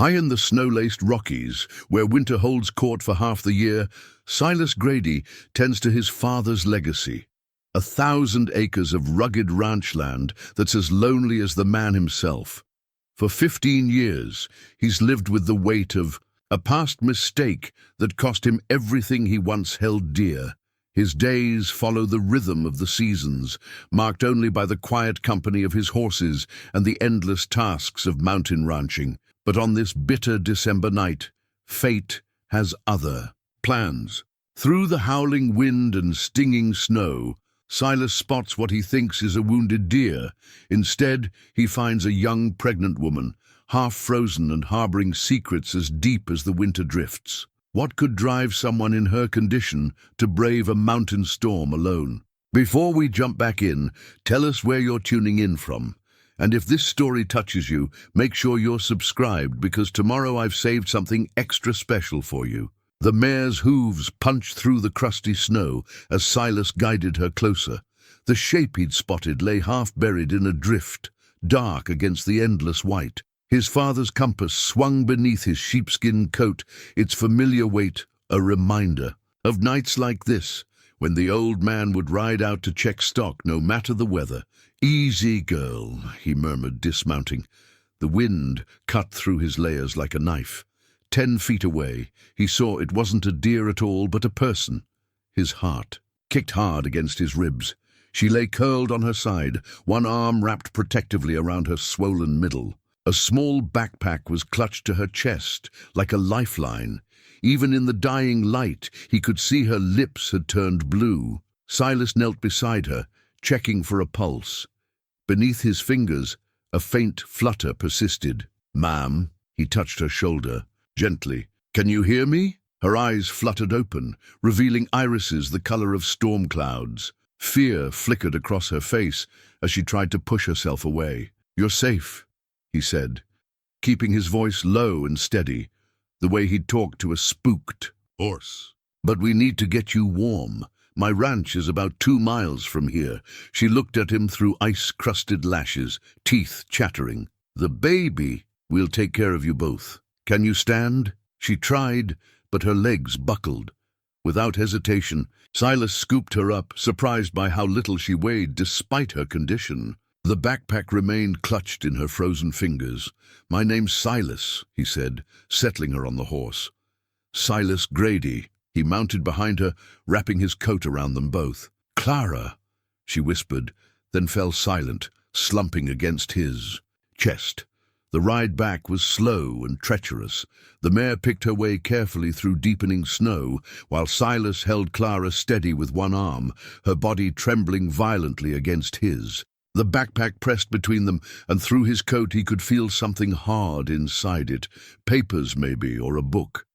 High in the snow-laced Rockies, where winter holds court for half the year, Silas Grady tends to his father's legacy. 1,000 acres of rugged ranchland that's as lonely as the man himself. For 15 years, he's lived with the weight of a past mistake that cost him everything he once held dear. His days follow the rhythm of the seasons, marked only by the quiet company of his horses and the endless tasks of mountain ranching. But on this bitter December night, fate has other plans. Through the howling wind and stinging snow, Silas spots what he thinks is a wounded deer. Instead, he finds a young pregnant woman, half frozen and harboring secrets as deep as the winter drifts. What could drive someone in her condition to brave a mountain storm alone? Before we jump back in, tell us where you're tuning in from. And if this story touches you, make sure you're subscribed, because tomorrow I've saved something extra special for you. The mare's hooves punched through the crusty snow as Silas guided her closer. The shape he'd spotted lay half buried in a drift, dark against the endless white. His father's compass swung beneath his sheepskin coat, its familiar weight a reminder of nights like this, when the old man would ride out to check stock no matter the weather. "Easy, girl," he murmured, dismounting. The wind cut through his layers like a knife. 10 feet away, he saw it wasn't a deer at all, but a person. His heart kicked hard against his ribs. She lay curled on her side, one arm wrapped protectively around her swollen middle. A small backpack was clutched to her chest, like a lifeline. Even in the dying light, he could see her lips had turned blue. Silas knelt beside her, checking for a pulse. Beneath his fingers, a faint flutter persisted. "Ma'am," he touched her shoulder, gently. "Can you hear me?" Her eyes fluttered open, revealing irises the color of storm clouds. Fear flickered across her face as she tried to push herself away. "You're safe," he said, keeping his voice low and steady, the way he'd talk to a spooked horse. "But we need to get you warm. My ranch is about 2 miles from here." She looked at him through ice-crusted lashes, teeth chattering. "The baby. We'll take care of you both. Can you stand?" She tried, but her legs buckled. Without hesitation, Silas scooped her up, surprised by how little she weighed despite her condition. The backpack remained clutched in her frozen fingers. "My name's Silas," he said, settling her on the horse. "Silas Grady." He mounted behind her, wrapping his coat around them both. "Clara," she whispered, then fell silent, slumping against his chest. The ride back was slow and treacherous. The mare picked her way carefully through deepening snow, while Silas held Clara steady with one arm, her body trembling violently against his. The backpack pressed between them, and through his coat he could feel something hard inside it. Papers, maybe, or a book.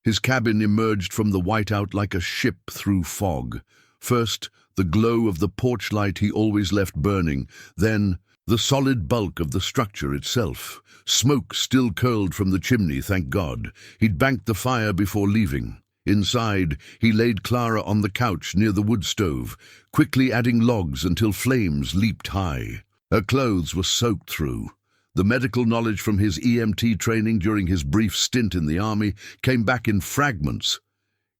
His cabin emerged from the whiteout like a ship through fog. First, the glow of the porch light he always left burning, then the solid bulk of the structure itself. Smoke still curled from the chimney, thank God. He'd banked the fire before leaving. Inside, he laid Clara on the couch near the wood stove, quickly adding logs until flames leaped high. Her clothes were soaked through. The medical knowledge from his EMT training during his brief stint in the army came back in fragments.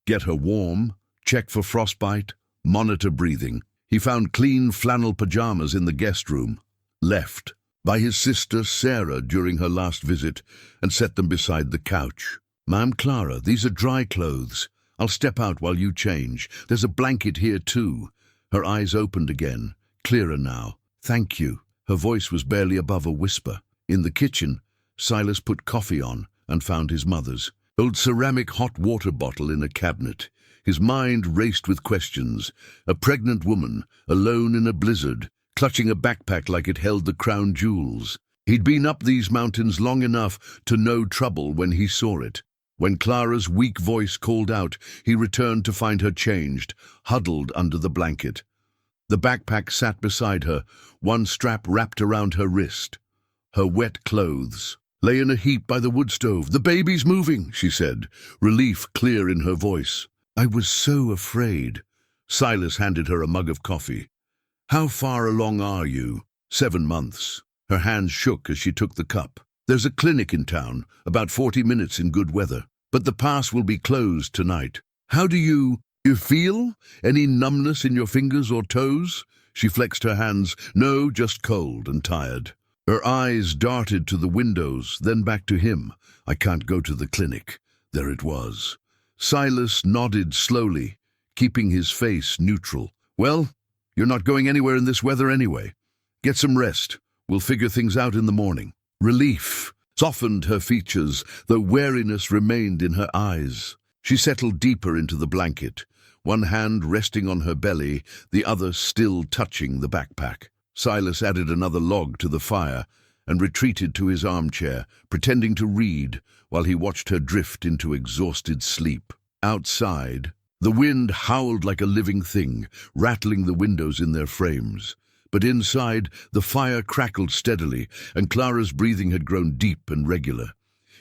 Get her warm, check for frostbite, monitor breathing. He found clean flannel pajamas in the guest room, left by his sister Sarah during her last visit, and set them beside the couch. "Ma'am Clara, these are dry clothes. I'll step out while you change. There's a blanket here too." Her eyes opened again, clearer now. "Thank you." Her voice was barely above a whisper. In the kitchen, Silas put coffee on and found his mother's old ceramic hot water bottle in a cabinet. His mind raced with questions. A pregnant woman, alone in a blizzard, clutching a backpack like it held the crown jewels. He'd been up these mountains long enough to know trouble when he saw it. When Clara's weak voice called out, he returned to find her changed, huddled under the blanket. The backpack sat beside her, one strap wrapped around her wrist. Her wet clothes lay in a heap by the wood stove. "The baby's moving," she said, relief clear in her voice. "I was so afraid." Silas handed her a mug of coffee. "How far along are you?" 7 months. Her hands shook as she took the cup. There's a clinic in town, about 40 minutes in good weather, but the pass will be closed tonight. How do you feel? Any numbness in your fingers or toes? She flexed her hands. No, just cold and tired. Her eyes darted to the windows, then back to him. I can't go to the clinic. There it was. Silas nodded slowly, keeping his face neutral. Well, you're not going anywhere in this weather anyway. Get some rest. We'll figure things out in the morning. Relief softened her features, though wariness remained in her eyes. She settled deeper into the blanket, one hand resting on her belly, the other still touching the backpack. Silas added another log to the fire and retreated to his armchair, pretending to read while he watched her drift into exhausted sleep. Outside, the wind howled like a living thing, rattling the windows in their frames. But inside, the fire crackled steadily, and Clara's breathing had grown deep and regular.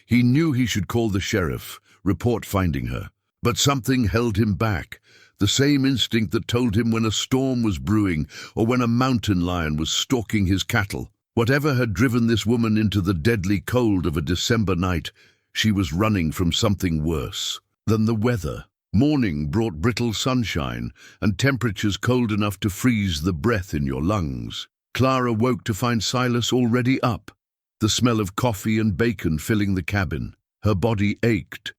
He knew he should call the sheriff, report finding her. But something held him back, the same instinct that told him when a storm was brewing or when a mountain lion was stalking his cattle. Whatever had driven this woman into the deadly cold of a December night, she was running from something worse than the weather. Morning brought brittle sunshine and temperatures cold enough to freeze the breath in your lungs. Clara woke to find Silas already up, the smell of coffee and bacon filling the cabin. Her body ached,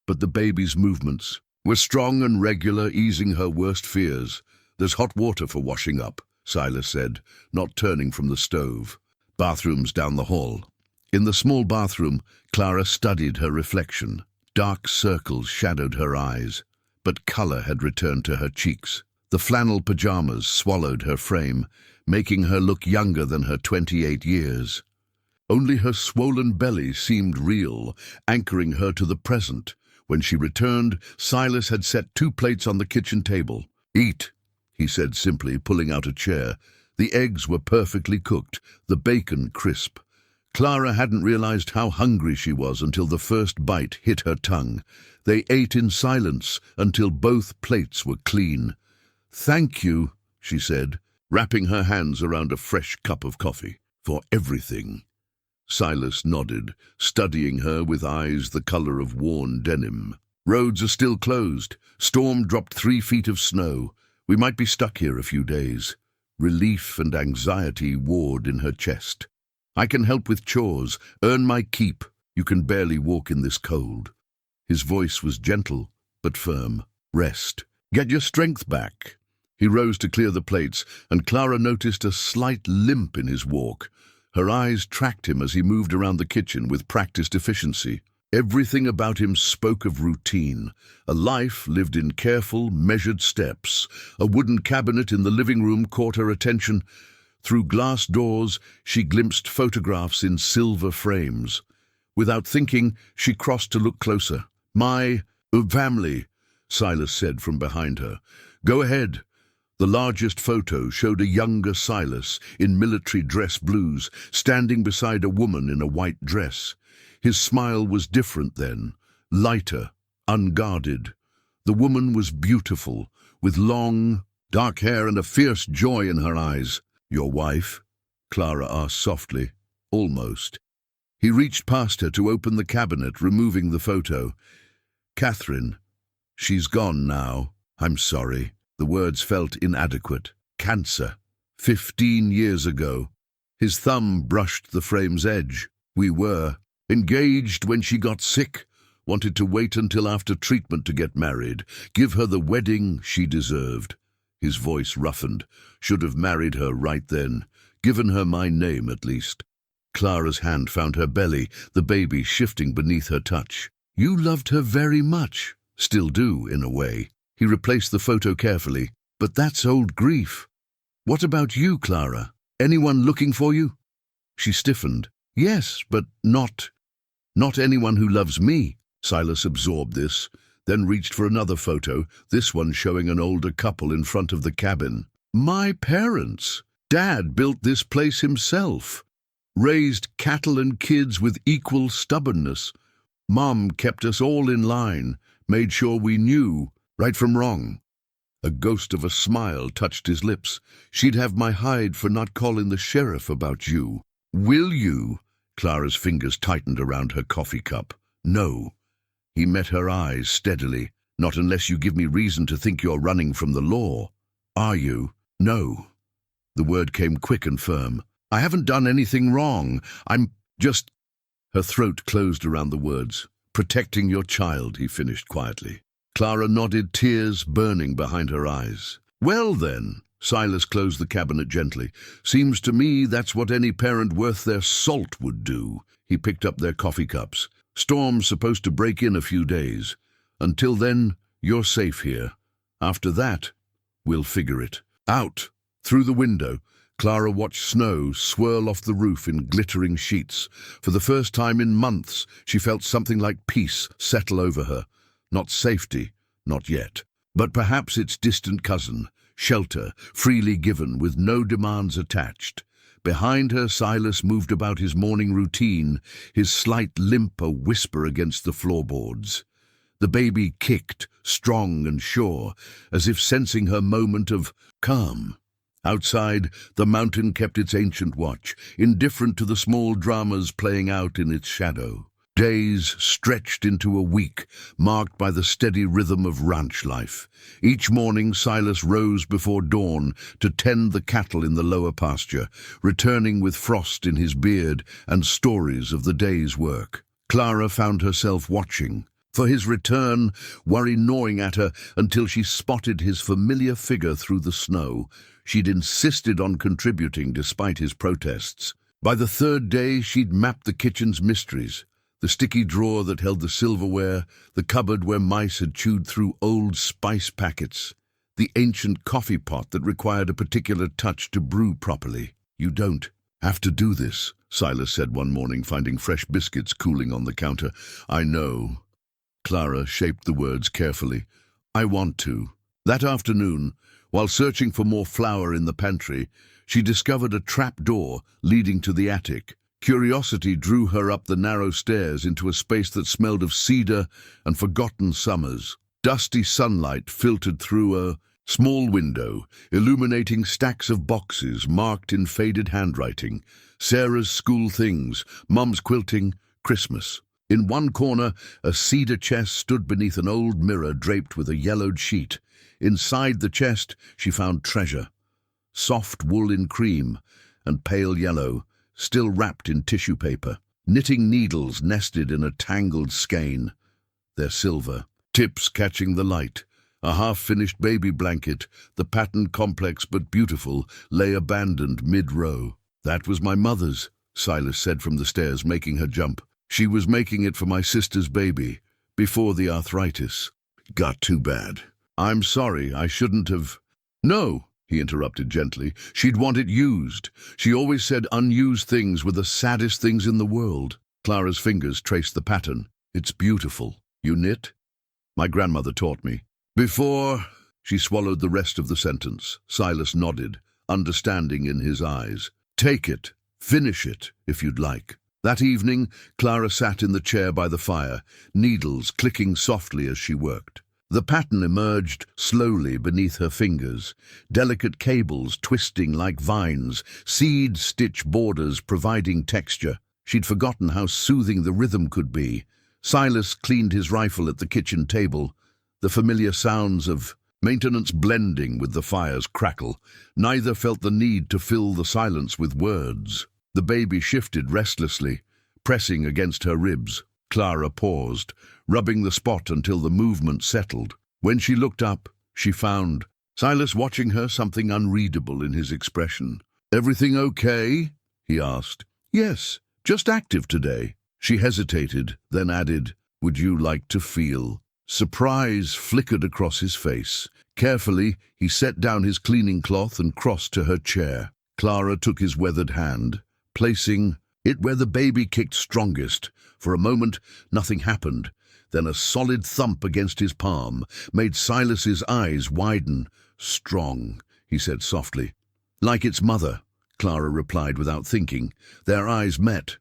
but the baby's movements were strong and regular, easing her worst fears. There's hot water for washing up, Silas said, not turning from the stove. Bathrooms down the hall. In the small bathroom, Clara studied her reflection. Dark circles shadowed her eyes, but color had returned to her cheeks. The flannel pajamas swallowed her frame, making her look younger than her 28 years. Only her swollen belly seemed real, anchoring her to the present. When she returned, Silas had set 2 plates on the kitchen table. "Eat," he said simply, pulling out a chair. The eggs were perfectly cooked, the bacon crisp. Clara hadn't realized how hungry she was until the first bite hit her tongue. They ate in silence until both plates were clean. "Thank you," she said, wrapping her hands around a fresh cup of coffee. "For everything." Silas nodded, studying her with eyes the color of worn denim. "Roads are still closed. Storm dropped 3 feet of snow. We might be stuck here a few days." Relief and anxiety warred in her chest. "I can help with chores, earn my keep. You can barely walk in this cold." His voice was gentle, but firm. "Rest. Get your strength back." He rose to clear the plates, and Clara noticed a slight limp in his walk. Her eyes tracked him as he moved around the kitchen with practiced efficiency. Everything about him spoke of routine, a life lived in careful, measured steps. A wooden cabinet in the living room caught her attention. Through glass doors, she glimpsed photographs in silver frames. Without thinking, she crossed to look closer. "My family," Silas said from behind her. "Go ahead." The largest photo showed a younger Silas in military dress blues, standing beside a woman in a white dress. His smile was different then, lighter, unguarded. The woman was beautiful, with long, dark hair and a fierce joy in her eyes. "Your wife?" Clara asked softly. "Almost." He reached past her to open the cabinet, removing the photo. "Catherine. She's gone now. I'm sorry." The words felt inadequate. "Cancer. 15 years ago." His thumb brushed the frame's edge. "We were engaged when she got sick. Wanted to wait until after treatment to get married. Give her the wedding she deserved." His voice roughened. "Should have married her right then. Given her my name, at least." Clara's hand found her belly, the baby shifting beneath her touch. "You loved her very much." "Still do, in a way." He replaced the photo carefully. "But that's old grief. What about you, Clara? Anyone looking for you?" She stiffened. "Yes, but not anyone who loves me." Silas absorbed this, then reached for another photo, this one showing an older couple in front of the cabin. "My parents. Dad built this place himself. Raised cattle and kids with equal stubbornness. Mom kept us all in line, made sure we knew right from wrong." A ghost of a smile touched his lips. "She'd have my hide for not calling the sheriff about you." "Will you?" Clara's fingers tightened around her coffee cup. No. He met her eyes steadily. Not unless you give me reason to think you're running from the law. Are you? No. The word came quick and firm. I haven't done anything wrong. I'm just... Her throat closed around the words. Protecting your child, he finished quietly. Clara nodded, tears burning behind her eyes. Well then, Silas closed the cabinet gently. Seems to me that's what any parent worth their salt would do. He picked up their coffee cups. Storm's supposed to break in a few days. Until then, you're safe here. After that, we'll figure it out. Through the window, Clara watched snow swirl off the roof in glittering sheets. For the first time in months, she felt something like peace settle over her. Not safety, not yet. But perhaps its distant cousin, shelter, freely given with no demands attached. Behind her, Silas moved about his morning routine, his slight limp a whisper against the floorboards. The baby kicked, strong and sure, as if sensing her moment of calm. Outside, the mountain kept its ancient watch, indifferent to the small dramas playing out in its shadow. Days stretched into a week, marked by the steady rhythm of ranch life. Each morning Silas rose before dawn to tend the cattle in the lower pasture, returning with frost in his beard and stories of the day's work. Clara found herself watching. For his return, worry gnawing at her until she spotted his familiar figure through the snow. She'd insisted on contributing despite his protests. By the third day, she'd mapped the kitchen's mysteries. The sticky drawer that held the silverware, the cupboard where mice had chewed through old spice packets, the ancient coffee pot that required a particular touch to brew properly. You don't have to do this, Silas said one morning, finding fresh biscuits cooling on the counter. I know. Clara shaped the words carefully. I want to. That afternoon, while searching for more flour in the pantry, she discovered a trap door leading to the attic. Curiosity drew her up the narrow stairs into a space that smelled of cedar and forgotten summers. Dusty sunlight filtered through a small window, illuminating stacks of boxes marked in faded handwriting. Sarah's school things, Mum's quilting, Christmas. In one corner, a cedar chest stood beneath an old mirror draped with a yellowed sheet. Inside the chest, she found treasure. Soft wool in cream and pale yellow, still wrapped in tissue paper. Knitting needles nested in a tangled skein. Their silver, tips catching the light. A half-finished baby blanket, the pattern complex but beautiful, lay abandoned mid-row. That was my mother's, Silas said from the stairs, making her jump. She was making it for my sister's baby, before the arthritis. Got too bad. I'm sorry, I shouldn't have... No, he interrupted gently. She'd want it used. She always said unused things were the saddest things in the world. Clara's fingers traced the pattern. It's beautiful. You knit? My grandmother taught me. Before... She swallowed the rest of the sentence. Silas nodded, understanding in his eyes. Take it. Finish it, if you'd like. That evening, Clara sat in the chair by the fire, needles clicking softly as she worked. The pattern emerged slowly beneath her fingers, delicate cables twisting like vines, seed-stitch borders providing texture. She'd forgotten how soothing the rhythm could be. Silas cleaned his rifle at the kitchen table, the familiar sounds of maintenance blending with the fire's crackle. Neither felt the need to fill the silence with words. The baby shifted restlessly, pressing against her ribs. Clara paused, rubbing the spot until the movement settled. When she looked up, she found Silas watching her, something unreadable in his expression. Everything okay? He asked. Yes, just active today. She hesitated, then added, Would you like to feel? Surprise flickered across his face. Carefully, he set down his cleaning cloth and crossed to her chair. Clara took his weathered hand, placing it where the baby kicked strongest. For a moment, nothing happened. Then a solid thump against his palm made Silas's eyes widen. Strong, he said softly. Like its mother, Clara replied without thinking. Their eyes met,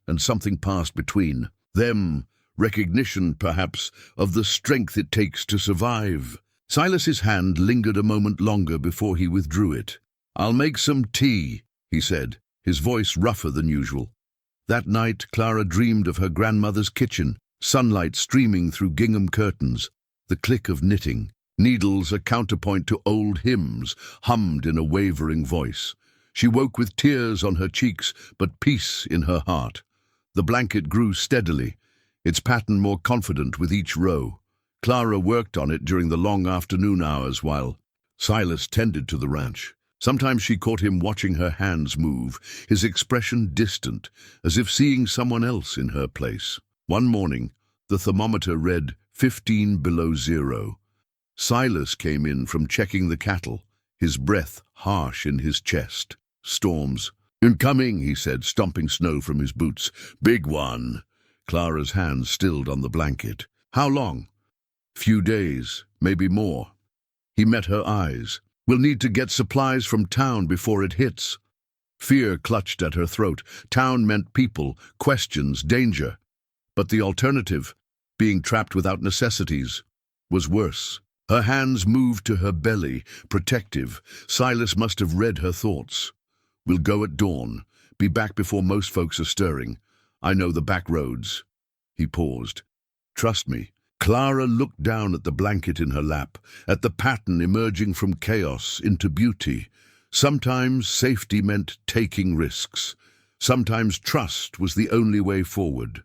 and something passed between them. Recognition, perhaps, of the strength it takes to survive. Silas's hand lingered a moment longer before he withdrew it. I'll make some tea, he said, his voice rougher than usual. That night, Clara dreamed of her grandmother's kitchen, sunlight streaming through gingham curtains, the click of knitting, needles a counterpoint to old hymns, hummed in a wavering voice. She woke with tears on her cheeks, but peace in her heart. The blanket grew steadily, its pattern more confident with each row. Clara worked on it during the long afternoon hours while Silas tended to the ranch. Sometimes she caught him watching her hands move, his expression distant, as if seeing someone else in her place. One morning, the thermometer read 15 below zero. Silas came in from checking the cattle, his breath harsh in his chest. "Storms. Incoming," he said, stomping snow from his boots. "Big one." Clara's hands stilled on the blanket. "How long?" "Few days, maybe more." He met her eyes. "We'll need to get supplies from town before it hits." Fear clutched at her throat. Town meant people, questions, danger. But the alternative, being trapped without necessities, was worse. Her hands moved to her belly, protective. Silas must have read her thoughts. "We'll go at dawn. Be back before most folks are stirring. I know the back roads." He paused. "Trust me." Clara looked down at the blanket in her lap, at the pattern emerging from chaos into beauty. Sometimes safety meant taking risks. Sometimes trust was the only way forward.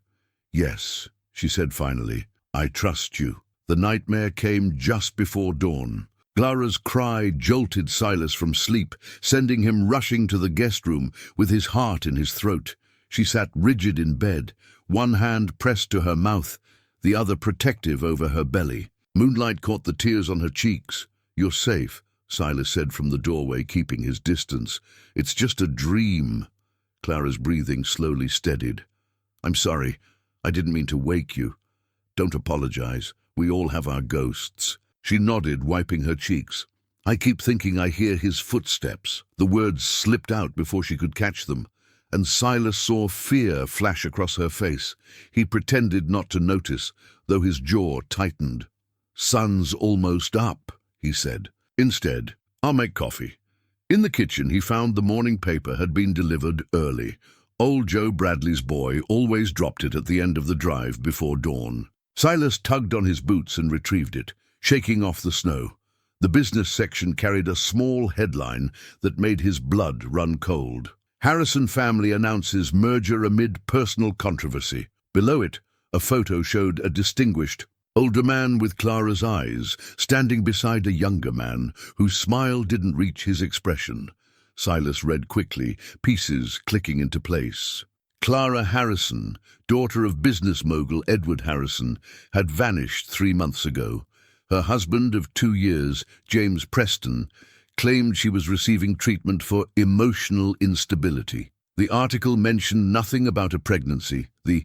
"Yes," she said finally, "I trust you." The nightmare came just before dawn. Clara's cry jolted Silas from sleep, sending him rushing to the guest room with his heart in his throat. She sat rigid in bed, one hand pressed to her mouth, the other protective over her belly. Moonlight caught the tears on her cheeks. "You're safe," Silas said from the doorway, keeping his distance. "It's just a dream." Clara's breathing slowly steadied. "I'm sorry. I didn't mean to wake you." "Don't apologize. We all have our ghosts." She nodded, wiping her cheeks. "I keep thinking I hear his footsteps." The words slipped out before she could catch them, and Silas saw fear flash across her face. He pretended not to notice, though his jaw tightened. "Sun's almost up," he said. "Instead, I'll make coffee." In the kitchen, he found the morning paper had been delivered early. Old Joe Bradley's boy always dropped it at the end of the drive before dawn. Silas tugged on his boots and retrieved it, shaking off the snow. The business section carried a small headline that made his blood run cold. "Harrison family announces merger amid personal controversy." Below it, a photo showed a distinguished, older man with Clara's eyes, standing beside a younger man whose smile didn't reach his expression. Silas read quickly, pieces clicking into place. Clara Harrison, daughter of business mogul Edward Harrison, had vanished 3 months ago. Her husband of 2 years, James Preston, claimed she was receiving treatment for emotional instability. The article mentioned nothing about a pregnancy. The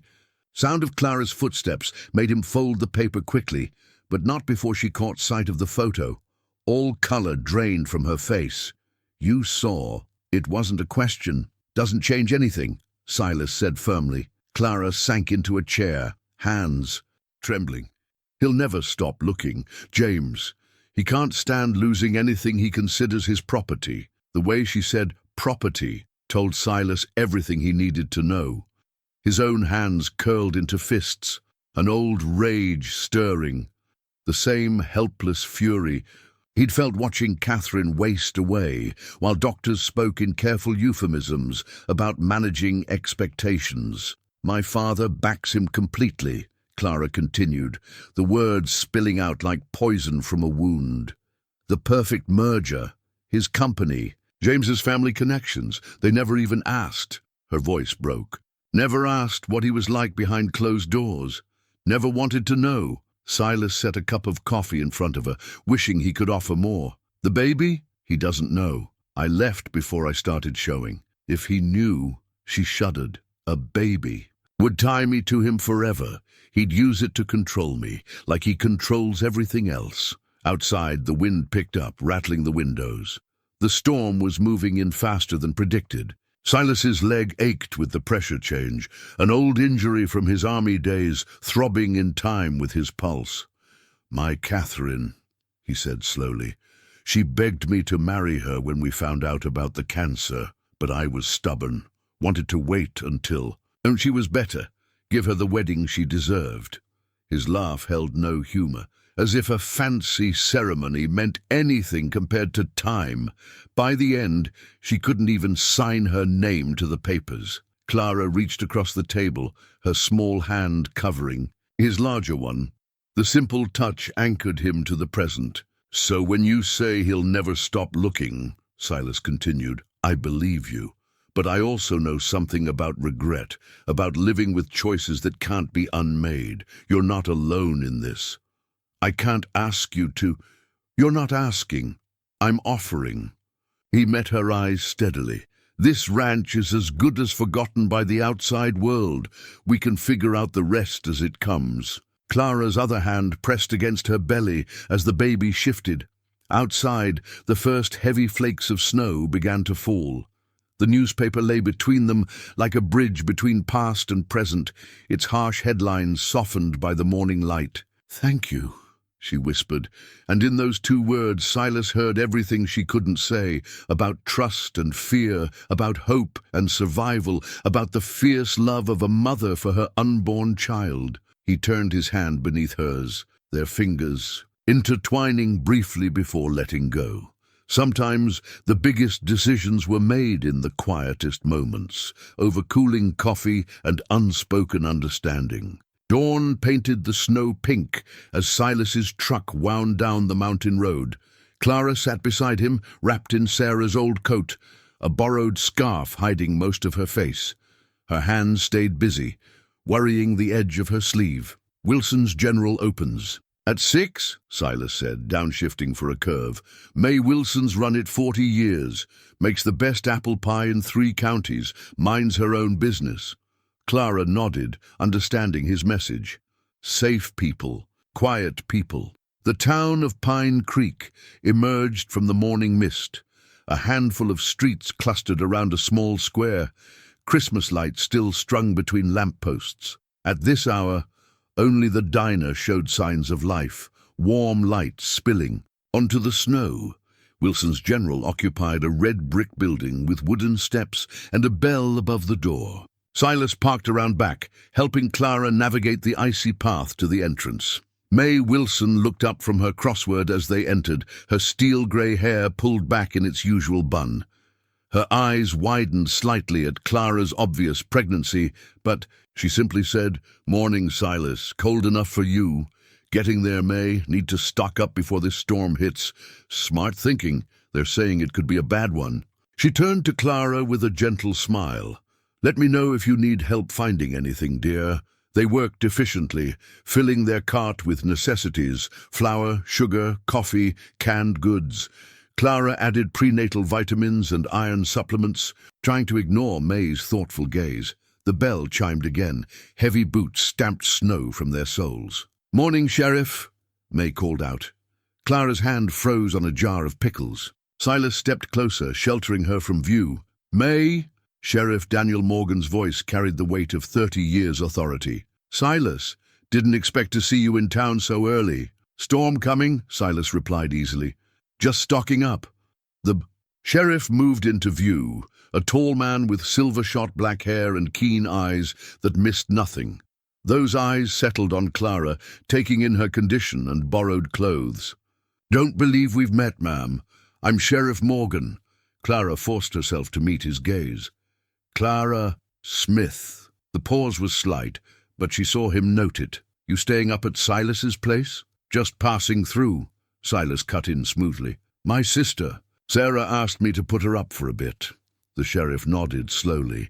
sound of Clara's footsteps made him fold the paper quickly, but not before she caught sight of the photo. All color drained from her face. "You saw. It wasn't a question. Doesn't change anything," Silas said firmly. Clara sank into a chair, hands trembling. "He'll never stop looking. James. He can't stand losing anything he considers his property." The way she said property told Silas everything he needed to know. His own hands curled into fists, an old rage stirring, the same helpless fury he'd felt watching Catherine waste away, while doctors spoke in careful euphemisms about managing expectations. "My father backs him completely," Clara continued, the words spilling out like poison from a wound. "The perfect merger, his company, James's family connections, they never even asked." Her voice broke. "Never asked what he was like behind closed doors. Never wanted to know." Silas set a cup of coffee in front of her, wishing he could offer more. "The baby? He doesn't know. I left before I started showing. If he knew," she shuddered. "A baby. Would tie me to him forever. He'd use it to control me, like he controls everything else." Outside, the wind picked up, rattling the windows. The storm was moving in faster than predicted. Silas's leg ached with the pressure change, an old injury from his army days throbbing in time with his pulse. "My Catherine," he said slowly. "She begged me to marry her when we found out about the cancer, but I was stubborn, wanted to wait until..." And she was better. Give her the wedding she deserved. His laugh held no humor, as if a fancy ceremony meant anything compared to time. By the end, she couldn't even sign her name to the papers. Clara reached across the table, her small hand covering his larger one. The simple touch anchored him to the present. "So when you say he'll never stop looking," Silas continued, "I believe you. But I also know something about regret, about living with choices that can't be unmade. You're not alone in this. I can't ask you to. You're not asking. I'm offering." He met her eyes steadily. "This ranch is as good as forgotten by the outside world. We can figure out the rest as it comes." Clara's other hand pressed against her belly as the baby shifted. Outside, the first heavy flakes of snow began to fall. The newspaper lay between them like a bridge between past and present, its harsh headlines softened by the morning light. "Thank you," she whispered, and in those two words Silas heard everything she couldn't say, about trust and fear, about hope and survival, about the fierce love of a mother for her unborn child. He turned his hand beneath hers, their fingers intertwining briefly before letting go. Sometimes the biggest decisions were made in the quietest moments, over cooling coffee and unspoken understanding. Dawn painted the snow pink as Silas's truck wound down the mountain road. Clara sat beside him, wrapped in Sarah's old coat, a borrowed scarf hiding most of her face. Her hands stayed busy, worrying the edge of her sleeve. "Wilson's General opens." "At 6, Silas said, downshifting for a curve. "May Wilson's run it 40 years. Makes the best apple pie in 3 counties. Minds her own business." Clara nodded, understanding his message. Safe people, quiet people. The town of Pine Creek emerged from the morning mist. A handful of streets clustered around a small square, Christmas lights still strung between lampposts. At this hour, only the diner showed signs of life, warm light spilling onto the snow. Wilson's General occupied a red brick building with wooden steps and a bell above the door. Silas parked around back, helping Clara navigate the icy path to the entrance. May Wilson looked up from her crossword as they entered, her steel-grey hair pulled back in its usual bun. Her eyes widened slightly at Clara's obvious pregnancy, but she simply said, "Morning, Silas. Cold enough for you. Getting there, May. Need to stock up before this storm hits. Smart thinking. They're saying it could be a bad one." She turned to Clara with a gentle smile. "Let me know if you need help finding anything, dear." They worked efficiently, filling their cart with necessities, flour, sugar, coffee, canned goods. Clara added prenatal vitamins and iron supplements, trying to ignore May's thoughtful gaze. The bell chimed again. Heavy boots stamped snow from their soles. "Morning, Sheriff," May called out. Clara's hand froze on a jar of pickles. Silas stepped closer, sheltering her from view. "May?" Sheriff Daniel Morgan's voice carried the weight of 30 years' authority. "Silas, didn't expect to see you in town so early." "Storm coming?" Silas replied easily. "Just stocking up." The sheriff moved into view, a tall man with silver-shot black hair and keen eyes that missed nothing. Those eyes settled on Clara, taking in her condition and borrowed clothes. "Don't believe we've met, ma'am. I'm Sheriff Morgan." Clara forced herself to meet his gaze. "Clara Smith." The pause was slight, but she saw him note it. "You staying up at Silas's place?" "Just passing through," Silas cut in smoothly. "My sister. Sarah asked me to put her up for a bit." The sheriff nodded slowly.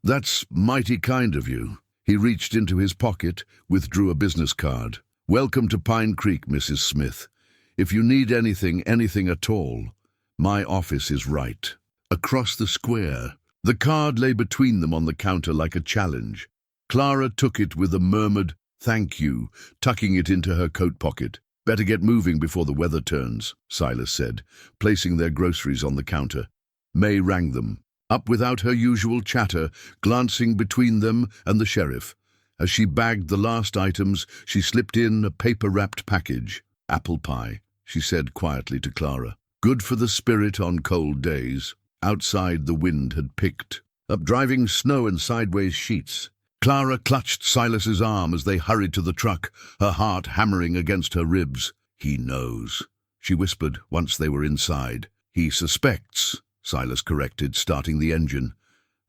"That's mighty kind of you." He reached into his pocket, withdrew a business card. "Welcome to Pine Creek, Mrs. Smith. If you need anything at all, my office is right." Across the square, the card lay between them on the counter like a challenge. Clara took it with a murmured, "Thank you," tucking it into her coat pocket. "Better get moving before the weather turns," Silas said, placing their groceries on the counter. May rang them, up without her usual chatter, glancing between them and the sheriff. As she bagged the last items, she slipped in a paper-wrapped package. "Apple pie," she said quietly to Clara. "Good for the spirit on cold days." Outside, the wind had picked. up driving snow and sideways sheets. Clara clutched Silas's arm as they hurried to the truck, her heart hammering against her ribs. "He knows," she whispered once they were inside. "He suspects," Silas corrected, starting the engine.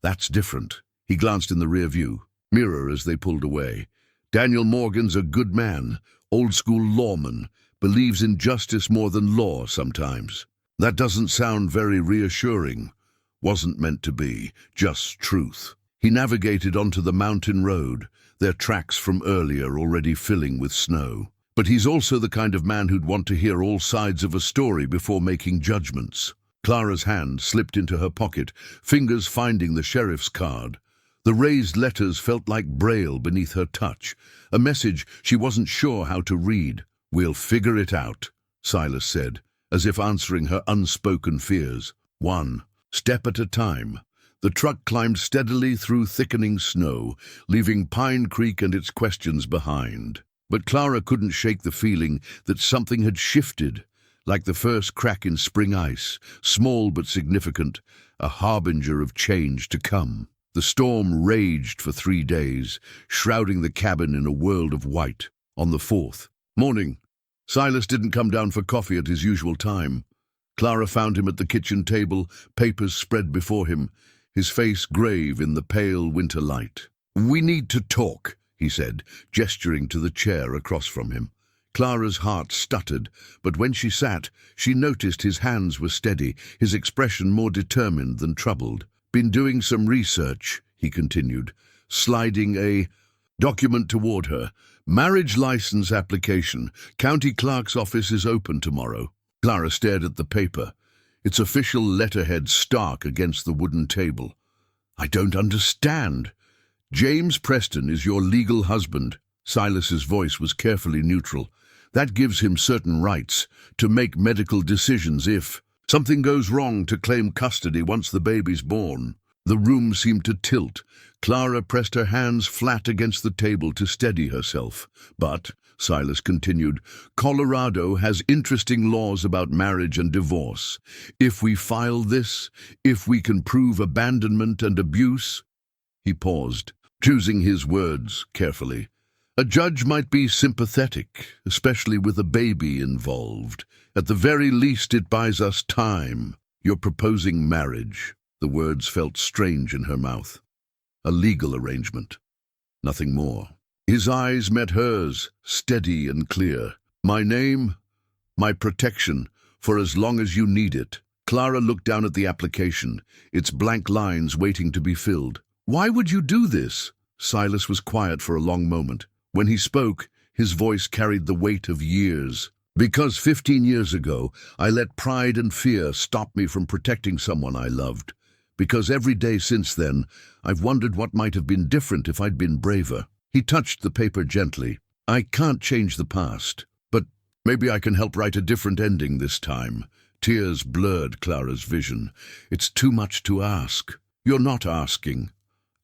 "That's different." He glanced in the rear-view mirror as they pulled away. "Daniel Morgan's a good man, old-school lawman, believes in justice more than law sometimes." "That doesn't sound very reassuring." "Wasn't meant to be, just truth." He navigated onto the mountain road, their tracks from earlier already filling with snow. But he's also the kind of man who'd want to hear all sides of a story before making judgments. Clara's hand slipped into her pocket, fingers finding the sheriff's card. The raised letters felt like braille beneath her touch, a message she wasn't sure how to read. "We'll figure it out," Silas said, as if answering her unspoken fears. One step at a time. The truck climbed steadily through thickening snow, leaving Pine Creek and its questions behind. But Clara couldn't shake the feeling that something had shifted, like the first crack in spring ice, small but significant, a harbinger of change to come. The storm raged for 3 days, shrouding the cabin in a world of white. On the 4th morning, Silas didn't come down for coffee at his usual time. Clara found him at the kitchen table, papers spread before him, his face grave in the pale winter light. "We need to talk," he said, gesturing to the chair across from him. Clara's heart stuttered, but when she sat, she noticed his hands were steady, his expression more determined than troubled. "Been doing some research," he continued, sliding a document toward her. "Marriage license application. County clerk's office is open tomorrow." Clara stared at the paper, its official letterhead stark against the wooden table. "I don't understand." "James Preston is your legal husband." Silas's voice was carefully neutral. "That gives him certain rights to make medical decisions if something goes wrong, to claim custody once the baby's born." The room seemed to tilt. Clara pressed her hands flat against the table to steady herself. "But," Silas continued, "Colorado has interesting laws about marriage and divorce. If we file this, if we can prove abandonment and abuse—" He paused, choosing his words carefully. "A judge might be sympathetic, especially with a baby involved. At the very least, it buys us time. You're proposing marriage." The words felt strange in her mouth. "A legal arrangement. Nothing more." His eyes met hers, steady and clear. "My name, my protection, for as long as you need it." Clara looked down at the application, its blank lines waiting to be filled. "Why would you do this?" Silas was quiet for a long moment. When he spoke, his voice carried the weight of years. "Because 15 years ago, I let pride and fear stop me from protecting someone I loved. Because every day since then, I've wondered what might have been different if I'd been braver." He touched the paper gently. "I can't change the past, but maybe I can help write a different ending this time." Tears blurred Clara's vision. "It's too much to ask." "You're not asking.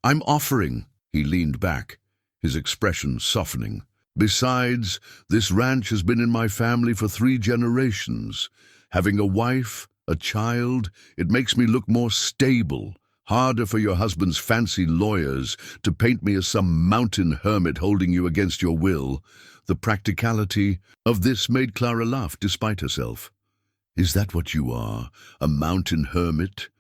I'm offering." He leaned back, his expression softening. "Besides, this ranch has been in my family for 3 generations. Having a wife, a child, it makes me look more stable. Harder for your husband's fancy lawyers to paint me as some mountain hermit holding you against your will." The practicality of this made Clara laugh despite herself. "Is that what you are, a mountain hermit?"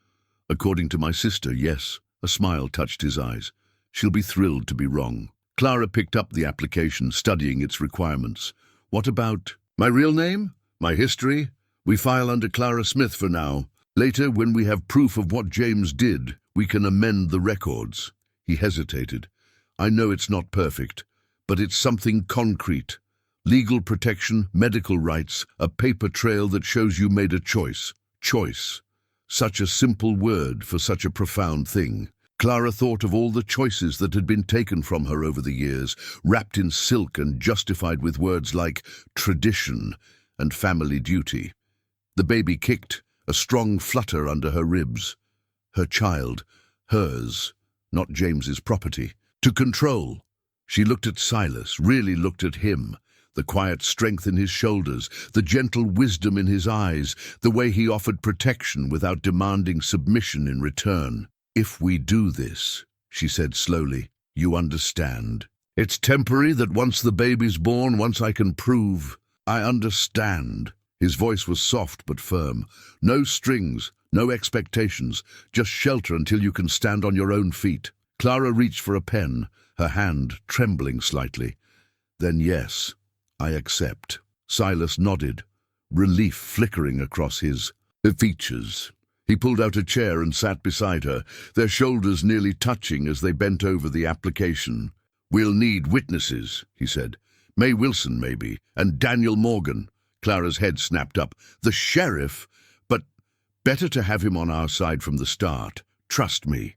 "According to my sister, yes." A smile touched his eyes. "She'll be thrilled to be wrong." Clara picked up the application, studying its requirements. "What about my real name? My history? We file under Clara Smith for now. Later, when we have proof of what James did, we can amend the records." He hesitated. "I know it's not perfect, but it's something concrete. Legal protection, medical rights, a paper trail that shows you made a choice." Choice. Such a simple word for such a profound thing. Clara thought of all the choices that had been taken from her over the years, wrapped in silk and justified with words like tradition and family duty. The baby kicked, a strong flutter under her ribs. Her child, hers, not James's property. To control. She looked at Silas, really looked at him. The quiet strength in his shoulders, the gentle wisdom in his eyes, the way he offered protection without demanding submission in return. "If we do this," she said slowly, "you understand. It's temporary that once the baby's born, once I can prove I understand." His voice was soft but firm. No strings, no expectations, just shelter until you can stand on your own feet. Clara reached for a pen, her hand trembling slightly. "Then yes, I accept." Silas nodded, relief flickering across his features. He pulled out a chair and sat beside her, their shoulders nearly touching as they bent over the application. "We'll need witnesses," he said. "May Wilson, maybe, and Daniel Morgan." Clara's head snapped up. "The sheriff? But better to have him on our side from the start. Trust me."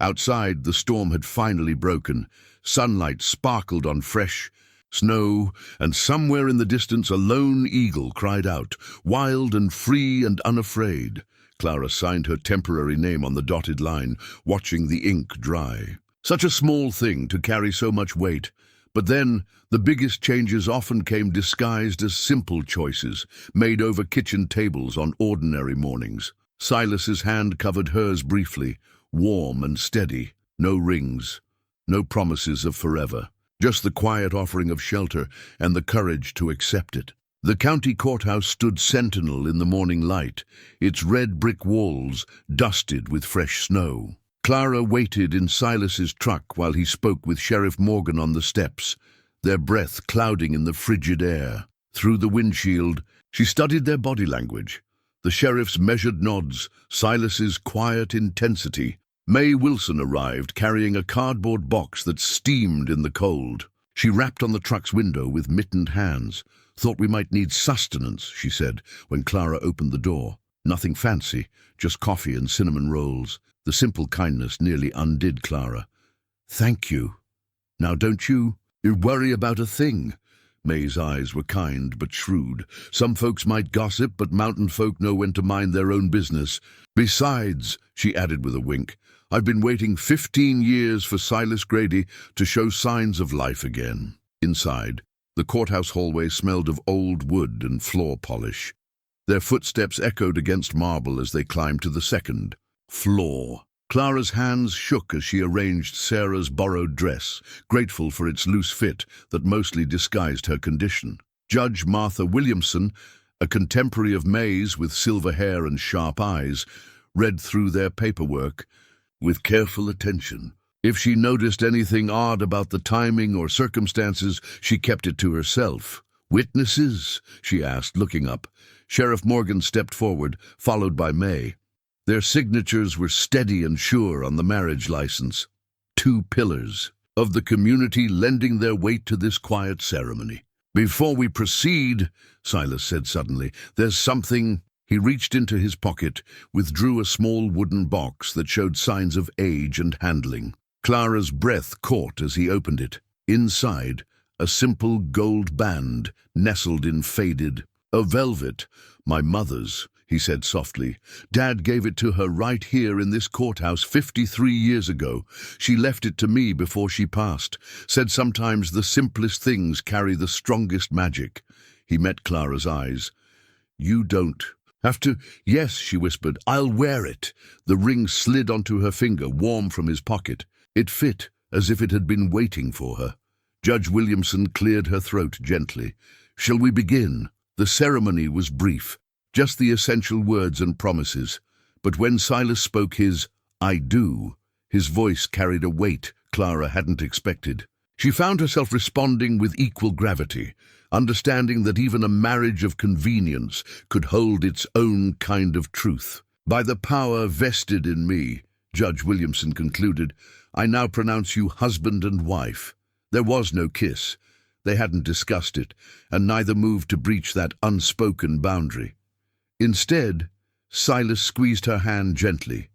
Outside, the storm had finally broken. Sunlight sparkled on fresh snow, and somewhere in the distance a lone eagle cried out, wild and free and unafraid. Clara signed her temporary name on the dotted line, watching the ink dry. Such a small thing to carry so much weight. But then, the biggest changes often came disguised as simple choices, made over kitchen tables on ordinary mornings. Silas's hand covered hers briefly, warm and steady. No rings, no promises of forever. Just the quiet offering of shelter and the courage to accept it. The county courthouse stood sentinel in the morning light, its red brick walls dusted with fresh snow. Clara waited in Silas's truck while he spoke with Sheriff Morgan on the steps, their breath clouding in the frigid air. Through the windshield, she studied their body language. The sheriff's measured nods, Silas's quiet intensity. May Wilson arrived, carrying a cardboard box that steamed in the cold. She rapped on the truck's window with mittened hands. "Thought we might need sustenance," she said, when Clara opened the door. "Nothing fancy, just coffee and cinnamon rolls." The simple kindness nearly undid Clara. "Thank you. Now don't you worry about a thing." May's eyes were kind but shrewd. "Some folks might gossip, but mountain folk know when to mind their own business. Besides," she added with a wink, "I've been waiting 15 years for Silas Grady to show signs of life again." Inside, the courthouse hallway smelled of old wood and floor polish. Their footsteps echoed against marble as they climbed to the second floor. Clara's hands shook as she arranged Sarah's borrowed dress, grateful for its loose fit that mostly disguised her condition. Judge Martha Williamson, a contemporary of May's with silver hair and sharp eyes, read through their paperwork with careful attention. If she noticed anything odd about the timing or circumstances, she kept it to herself. "Witnesses?" she asked, looking up. Sheriff Morgan stepped forward, followed by May. Their signatures were steady and sure on the marriage license. 2 pillars of the community lending their weight to this quiet ceremony. "Before we proceed," Silas said suddenly, "there's something." He reached into his pocket, withdrew a small wooden box that showed signs of age and handling. Clara's breath caught as he opened it. Inside, a simple gold band nestled in faded velvet. "My mother's," he said softly. "Dad gave it to her right here in this courthouse 53 years ago. She left it to me before she passed. Said sometimes the simplest things carry the strongest magic." He met Clara's eyes. "You don't have to." "Yes," she whispered. "I'll wear it." The ring slid onto her finger, warm from his pocket. It fit as if it had been waiting for her. Judge Williamson cleared her throat gently. "Shall we begin?" The ceremony was brief, just the essential words and promises. But when Silas spoke his "I do," his voice carried a weight Clara hadn't expected. She found herself responding with equal gravity, understanding that even a marriage of convenience could hold its own kind of truth. "By the power vested in me," Judge Williamson concluded, "I now pronounce you husband and wife." There was no kiss. They hadn't discussed it, and neither moved to breach that unspoken boundary. Instead, Silas squeezed her hand gently,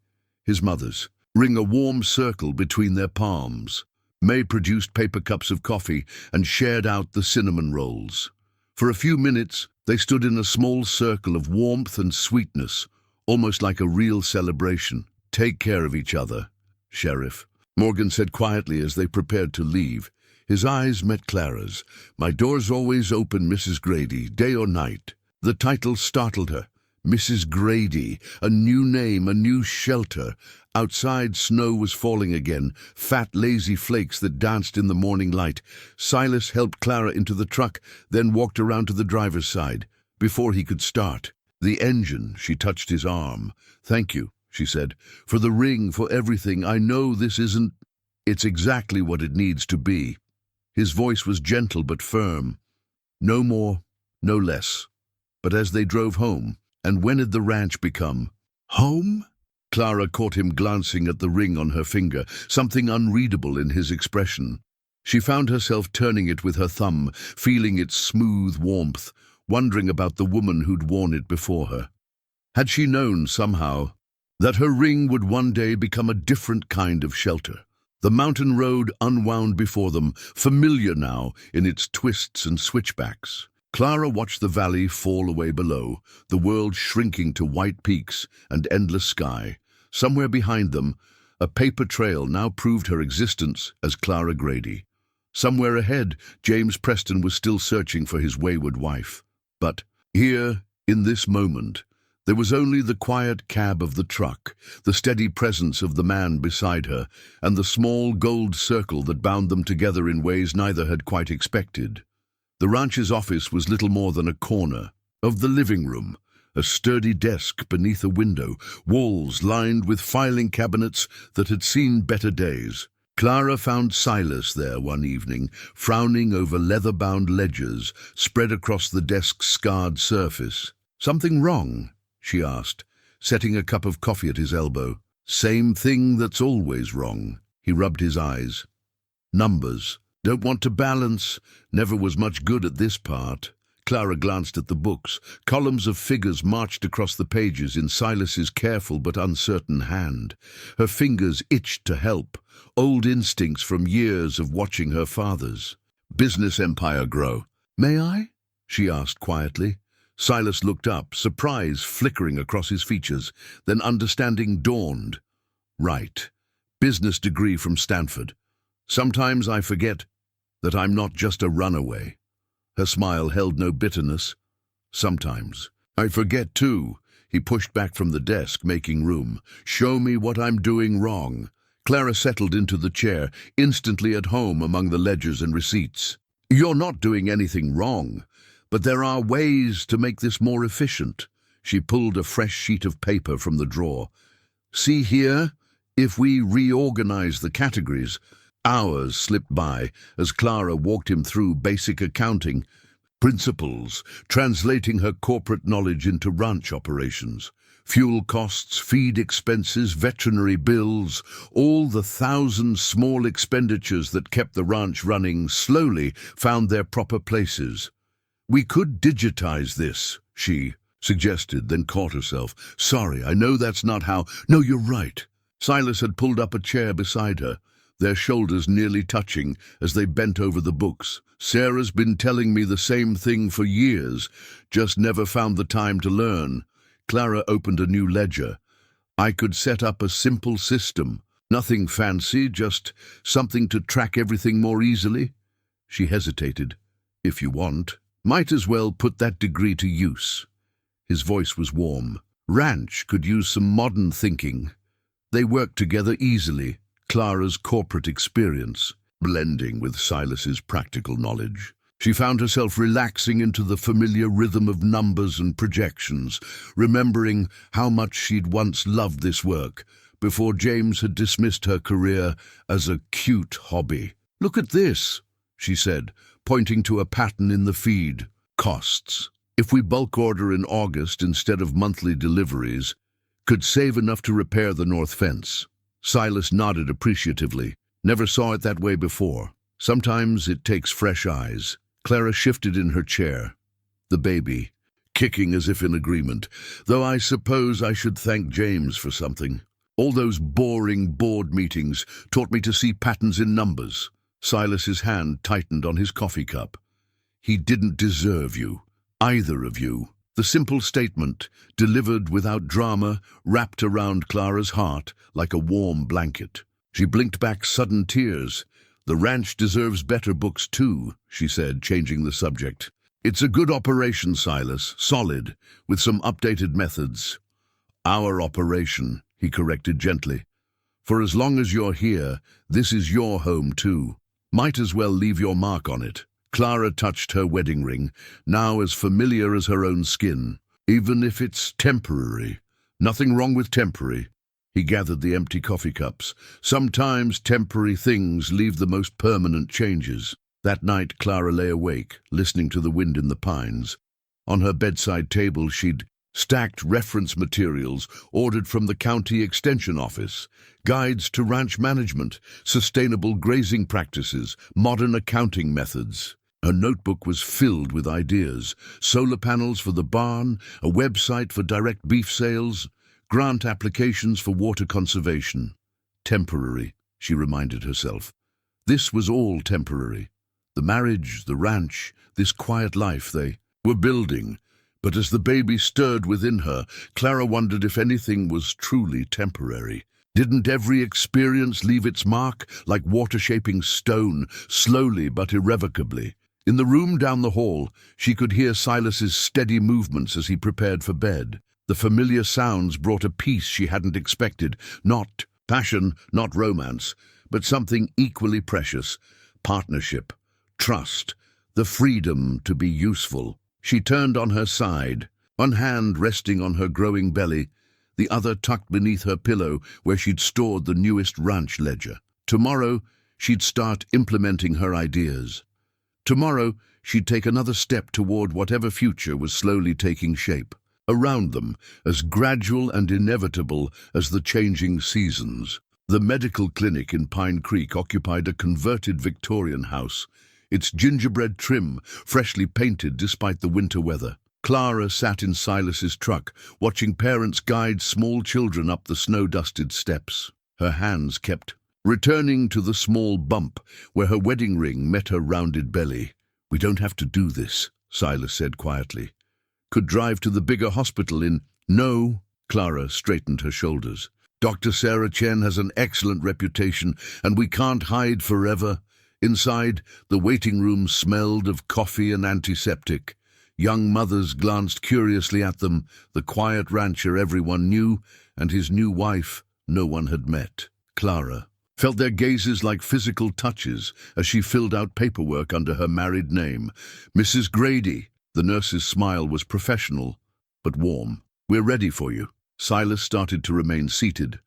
his mother's, ring a warm circle between their palms. May produced paper cups of coffee and shared out the cinnamon rolls. For a few minutes, they stood in a small circle of warmth and sweetness, almost like a real celebration. "Take care of each other, Sheriff," Morgan said quietly as they prepared to leave. His eyes met Clara's. "My door's always open, Mrs. Grady, day or night." The title startled her. Mrs. Grady, a new name, a new shelter. Outside, snow was falling again, fat, lazy flakes that danced in the morning light. Silas helped Clara into the truck, then walked around to the driver's side. Before he could start, the engine, she touched his arm. "Thank you," she said, "for the ring, for everything. I know this isn't... It's exactly what it needs to be." His voice was gentle but firm. No more, no less. But as they drove home, and when had the ranch become home? Clara caught him glancing at the ring on her finger, something unreadable in his expression. She found herself turning it with her thumb, feeling its smooth warmth, wondering about the woman who'd worn it before her. Had she known, somehow, that her ring would one day become a different kind of shelter? The mountain road unwound before them, familiar now in its twists and switchbacks. Clara watched the valley fall away below, the world shrinking to white peaks and endless sky. Somewhere behind them, a paper trail now proved her existence as Clara Grady. Somewhere ahead, James Preston was still searching for his wayward wife. But here, in this moment, there was only the quiet cab of the truck, the steady presence of the man beside her, and the small gold circle that bound them together in ways neither had quite expected. The ranch's office was little more than a corner of the living room, a sturdy desk beneath a window, walls lined with filing cabinets that had seen better days. Clara found Silas there one evening, frowning over leather-bound ledgers spread across the desk's scarred surface. "Something wrong?" she asked, setting a cup of coffee at his elbow. "Same thing that's always wrong." He rubbed his eyes. "Numbers. Don't want to balance. Never was much good at this part." Clara glanced at the books. Columns of figures marched across the pages in Silas's careful but uncertain hand. Her fingers itched to help, old instincts from years of watching her father's business empire grow. "May I?" she asked quietly. Silas looked up, surprise flickering across his features. Then understanding dawned. "Right. Business degree from Stanford. Sometimes I forget that I'm not just a runaway." Her smile held no bitterness. "Sometimes. I forget too." He pushed back from the desk, making room. "Show me what I'm doing wrong." Clara settled into the chair, instantly at home among the ledgers and receipts. "You're not doing anything wrong, but there are ways to make this more efficient." She pulled a fresh sheet of paper from the drawer. "See here? If we reorganize the categories..." Hours slipped by as Clara walked him through basic accounting principles, translating her corporate knowledge into ranch operations. Fuel costs, feed expenses, veterinary bills, all the thousand small expenditures that kept the ranch running slowly found their proper places. "We could digitize this," she suggested, then caught herself. "Sorry, I know that's not how..." "No, you're right." Silas had pulled up a chair beside her, their shoulders nearly touching as they bent over the books. "Sarah's been telling me the same thing for years, just never found the time to learn." Clara opened a new ledger. "I could set up a simple system. Nothing fancy, just something to track everything more easily." She hesitated. "If you want. Might as well put that degree to use." His voice was warm. "Ranch could use some modern thinking." They worked together easily. Clara's corporate experience, blending with Silas's practical knowledge. She found herself relaxing into the familiar rhythm of numbers and projections, remembering how much she'd once loved this work, before James had dismissed her career as a cute hobby. "Look at this," she said, pointing to a pattern in the feed. "Costs. If we bulk order in August instead of monthly deliveries, could save enough to repair the north fence." Silas nodded appreciatively. "Never saw it that way before. Sometimes it takes fresh eyes." Clara shifted in her chair. The baby, kicking as if in agreement. "Though I suppose I should thank James for something. All those boring board meetings taught me to see patterns in numbers." Silas's hand tightened on his coffee cup. "He didn't deserve you. Either of you." The simple statement, delivered without drama, wrapped around Clara's heart like a warm blanket. She blinked back sudden tears. "The ranch deserves better books too," she said, changing the subject. "It's a good operation, Silas, solid, with some updated methods." "Our operation," he corrected gently. For as long as you're here, this is your home too. Might as well leave your mark on it. Clara touched her wedding ring, now as familiar as her own skin. Even if it's temporary. Nothing wrong with temporary. He gathered the empty coffee cups. Sometimes temporary things leave the most permanent changes. That night, Clara lay awake, listening to the wind in the pines. On her bedside table, she'd stacked reference materials ordered from the county extension office, guides to ranch management, sustainable grazing practices, modern accounting methods. Her notebook was filled with ideas: solar panels for the barn, a website for direct beef sales, grant applications for water conservation. Temporary, she reminded herself. This was all temporary. The marriage, the ranch, this quiet life they were building. But as the baby stirred within her, Clara wondered if anything was truly temporary. Didn't every experience leave its mark, like water-shaping stone, slowly but irrevocably? In the room down the hall, she could hear Silas's steady movements as he prepared for bed. The familiar sounds brought a peace she hadn't expected. Not passion, not romance, but something equally precious: partnership, trust, the freedom to be useful. She turned on her side, one hand resting on her growing belly, the other tucked beneath her pillow where she'd stored the newest ranch ledger. Tomorrow, she'd start implementing her ideas. Tomorrow, she'd take another step toward whatever future was slowly taking shape. Around them, as gradual and inevitable as the changing seasons. The medical clinic in Pine Creek occupied a converted Victorian house, its gingerbread trim freshly painted despite the winter weather. Clara sat in Silas's truck, watching parents guide small children up the snow-dusted steps. Her hands kept returning to the small bump where her wedding ring met her rounded belly. "We don't have to do this," Silas said quietly. "Could drive to the bigger hospital in—" "No," Clara straightened her shoulders. "Dr. Sarah Chen has an excellent reputation, and we can't hide forever." Inside, the waiting room smelled of coffee and antiseptic. Young mothers glanced curiously at them, the quiet rancher everyone knew, and his new wife no one had met. Clara felt their gazes like physical touches as she filled out paperwork under her married name. "Mrs. Grady." The nurse's smile was professional, but warm. "We're ready for you." Silas started to remain seated,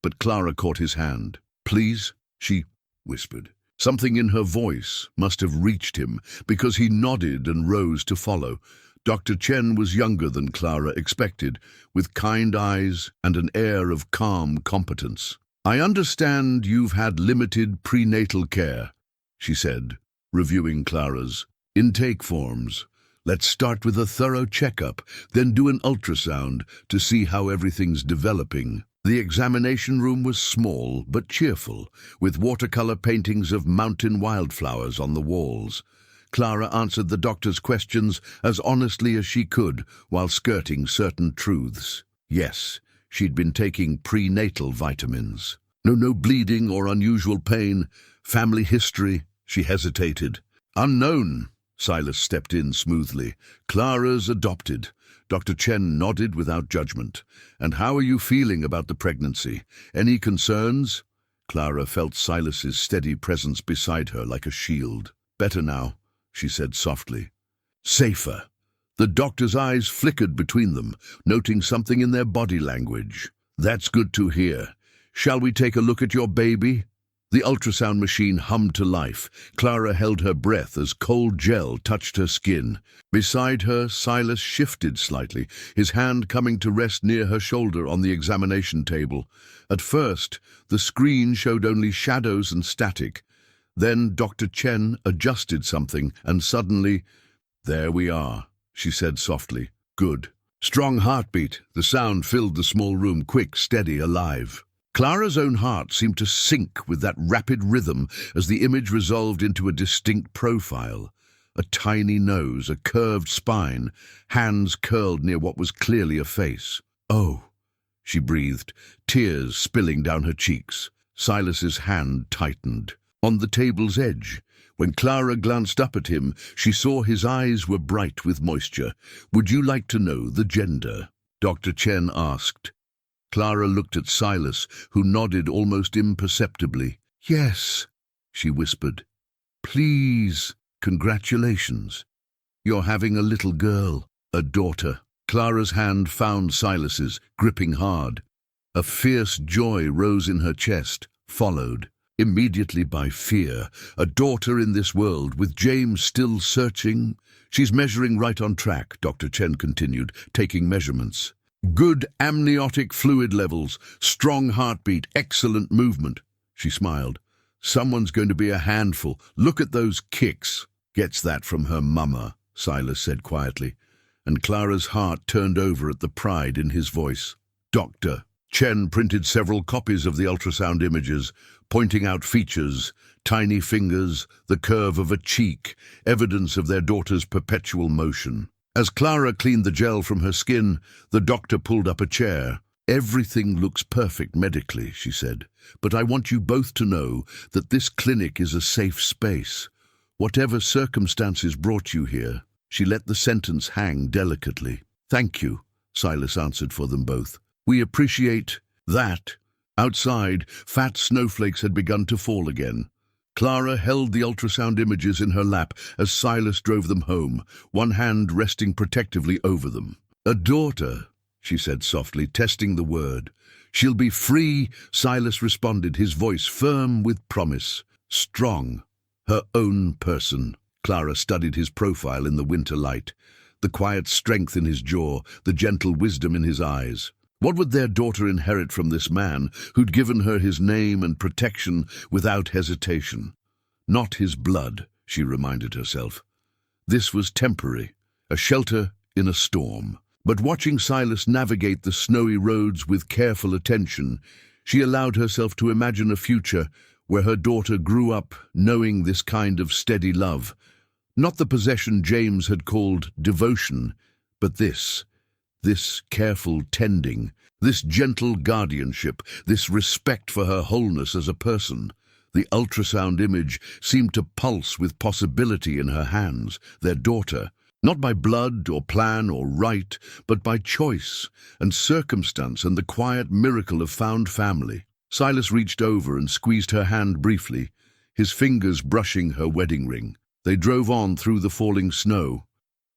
but Clara caught his hand. "Please," she whispered. Something in her voice must have reached him, because he nodded and rose to follow. Dr. Chen was younger than Clara expected, with kind eyes and an air of calm competence. "I understand you've had limited prenatal care," she said, reviewing Clara's intake forms. "Let's start with a thorough checkup, then do an ultrasound to see how everything's developing." The examination room was small but cheerful, with watercolor paintings of mountain wildflowers on the walls. Clara answered the doctor's questions as honestly as she could while skirting certain truths. Yes, she'd been taking prenatal vitamins. No bleeding or unusual pain. Family history, she hesitated. "Unknown," Silas stepped in smoothly. "Clara's adopted." Dr. Chen nodded without judgment. "And how are you feeling about the pregnancy? Any concerns?" Clara felt Silas's steady presence beside her like a shield. "Better now," she said softly. "Safer." The doctor's eyes flickered between them, noting something in their body language. "That's good to hear. Shall we take a look at your baby?" The ultrasound machine hummed to life. Clara held her breath as cold gel touched her skin. Beside her, Silas shifted slightly, his hand coming to rest near her shoulder on the examination table. At first, the screen showed only shadows and static. Then Dr. Chen adjusted something, and suddenly, "There we are," she said softly. "Good." Strong heartbeat. The sound filled the small room, quick, steady, alive. Clara's own heart seemed to sync with that rapid rhythm as the image resolved into a distinct profile. A tiny nose, a curved spine, hands curled near what was clearly a face. "Oh," she breathed, tears spilling down her cheeks. Silas's hand tightened. On the table's edge, when Clara glanced up at him, she saw his eyes were bright with moisture. "Would you like to know the gender?" Dr. Chen asked. Clara looked at Silas, who nodded almost imperceptibly. "Yes," she whispered. "Please, congratulations. You're having a little girl, a daughter." Clara's hand found Silas's, gripping hard. A fierce joy rose in her chest, followed immediately by fear. A daughter in this world, with James still searching? "She's measuring right on track," Dr. Chen continued, taking measurements. "Good amniotic fluid levels, strong heartbeat, excellent movement." She smiled. "Someone's going to be a handful. Look at those kicks." "Gets that from her mama," Silas said quietly, and Clara's heart turned over at the pride in his voice. Dr. Chen printed several copies of the ultrasound images, pointing out features, tiny fingers, the curve of a cheek, evidence of their daughter's perpetual motion. As Clara cleaned the gel from her skin, the doctor pulled up a chair. "Everything looks perfect medically," she said, "but I want you both to know that this clinic is a safe space. Whatever circumstances brought you here." She let the sentence hang delicately. "Thank you," Silas answered for them both. "We appreciate that." Outside, fat snowflakes had begun to fall again. Clara held the ultrasound images in her lap as Silas drove them home, one hand resting protectively over them. "A daughter," she said softly, testing the word. "She'll be free," Silas responded, his voice firm with promise. "Strong. Her own person." Clara studied his profile in the winter light, the quiet strength in his jaw, the gentle wisdom in his eyes. What would their daughter inherit from this man who'd given her his name and protection without hesitation? Not his blood, she reminded herself. This was temporary, a shelter in a storm. But watching Silas navigate the snowy roads with careful attention, she allowed herself to imagine a future where her daughter grew up knowing this kind of steady love. Not the possession James had called devotion, but this careful tending, this gentle guardianship, this respect for her wholeness as a person. The ultrasound image seemed to pulse with possibility in her hands, their daughter, not by blood or plan or right, but by choice and circumstance and the quiet miracle of found family. Silas reached over and squeezed her hand briefly, his fingers brushing her wedding ring. They drove on through the falling snow.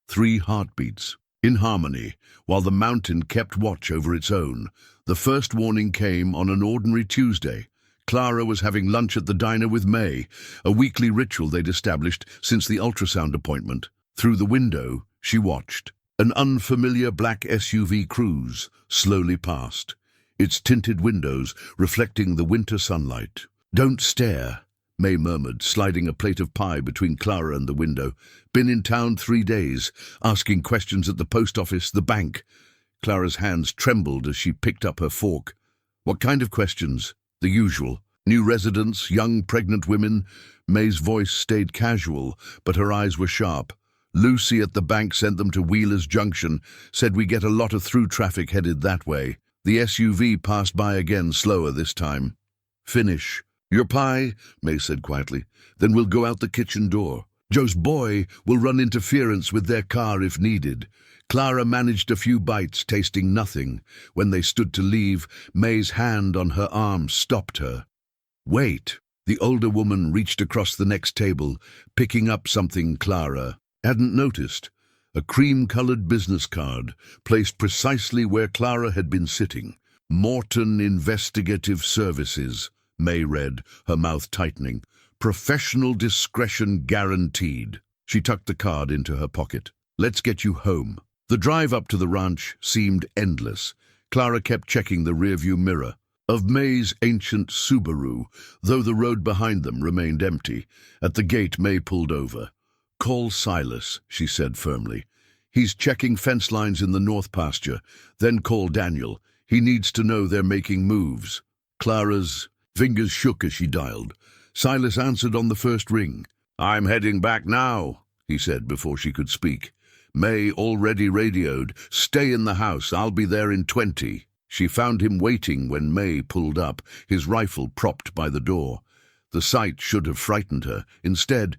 3 heartbeats, in harmony, while the mountain kept watch over its own. The first warning came on an ordinary Tuesday. Clara was having lunch at the diner with May, a weekly ritual they'd established since the ultrasound appointment. Through the window, she watched. An unfamiliar black SUV cruise slowly passed, its tinted windows reflecting the winter sunlight. "Don't stare," May murmured, sliding a plate of pie between Clara and the window. "Been in town 3 days, asking questions at the post office, the bank." Clara's hands trembled as she picked up her fork. "What kind of questions?" "The usual. New residents, young pregnant women." May's voice stayed casual, but her eyes were sharp. "Lucy at the bank sent them to Wheeler's Junction, said we get a lot of through traffic headed that way." The SUV passed by again, slower this time. "Finish." "Your pie," May said quietly. "Then we'll go out the kitchen door. Joe's boy will run interference with their car if needed." Clara managed a few bites, tasting nothing. When they stood to leave, May's hand on her arm stopped her. "Wait." The older woman reached across the next table, picking up something Clara hadn't noticed. A cream-colored business card, placed precisely where Clara had been sitting. "Morton Investigative Services," May read, her mouth tightening. "Professional discretion guaranteed." She tucked the card into her pocket. "Let's get you home." The drive up to the ranch seemed endless. Clara kept checking the rearview mirror of May's ancient Subaru, though the road behind them remained empty. At the gate, May pulled over. "Call Silas," she said firmly. "He's checking fence lines in the north pasture. Then call Daniel. He needs to know they're making moves." Clara's fingers shook as she dialed. Silas answered on the first ring. "I'm heading back now," he said before she could speak. May already radioed, "Stay in the house, I'll be there in 20. She found him waiting when May pulled up, his rifle propped by the door. The sight should have frightened her. Instead,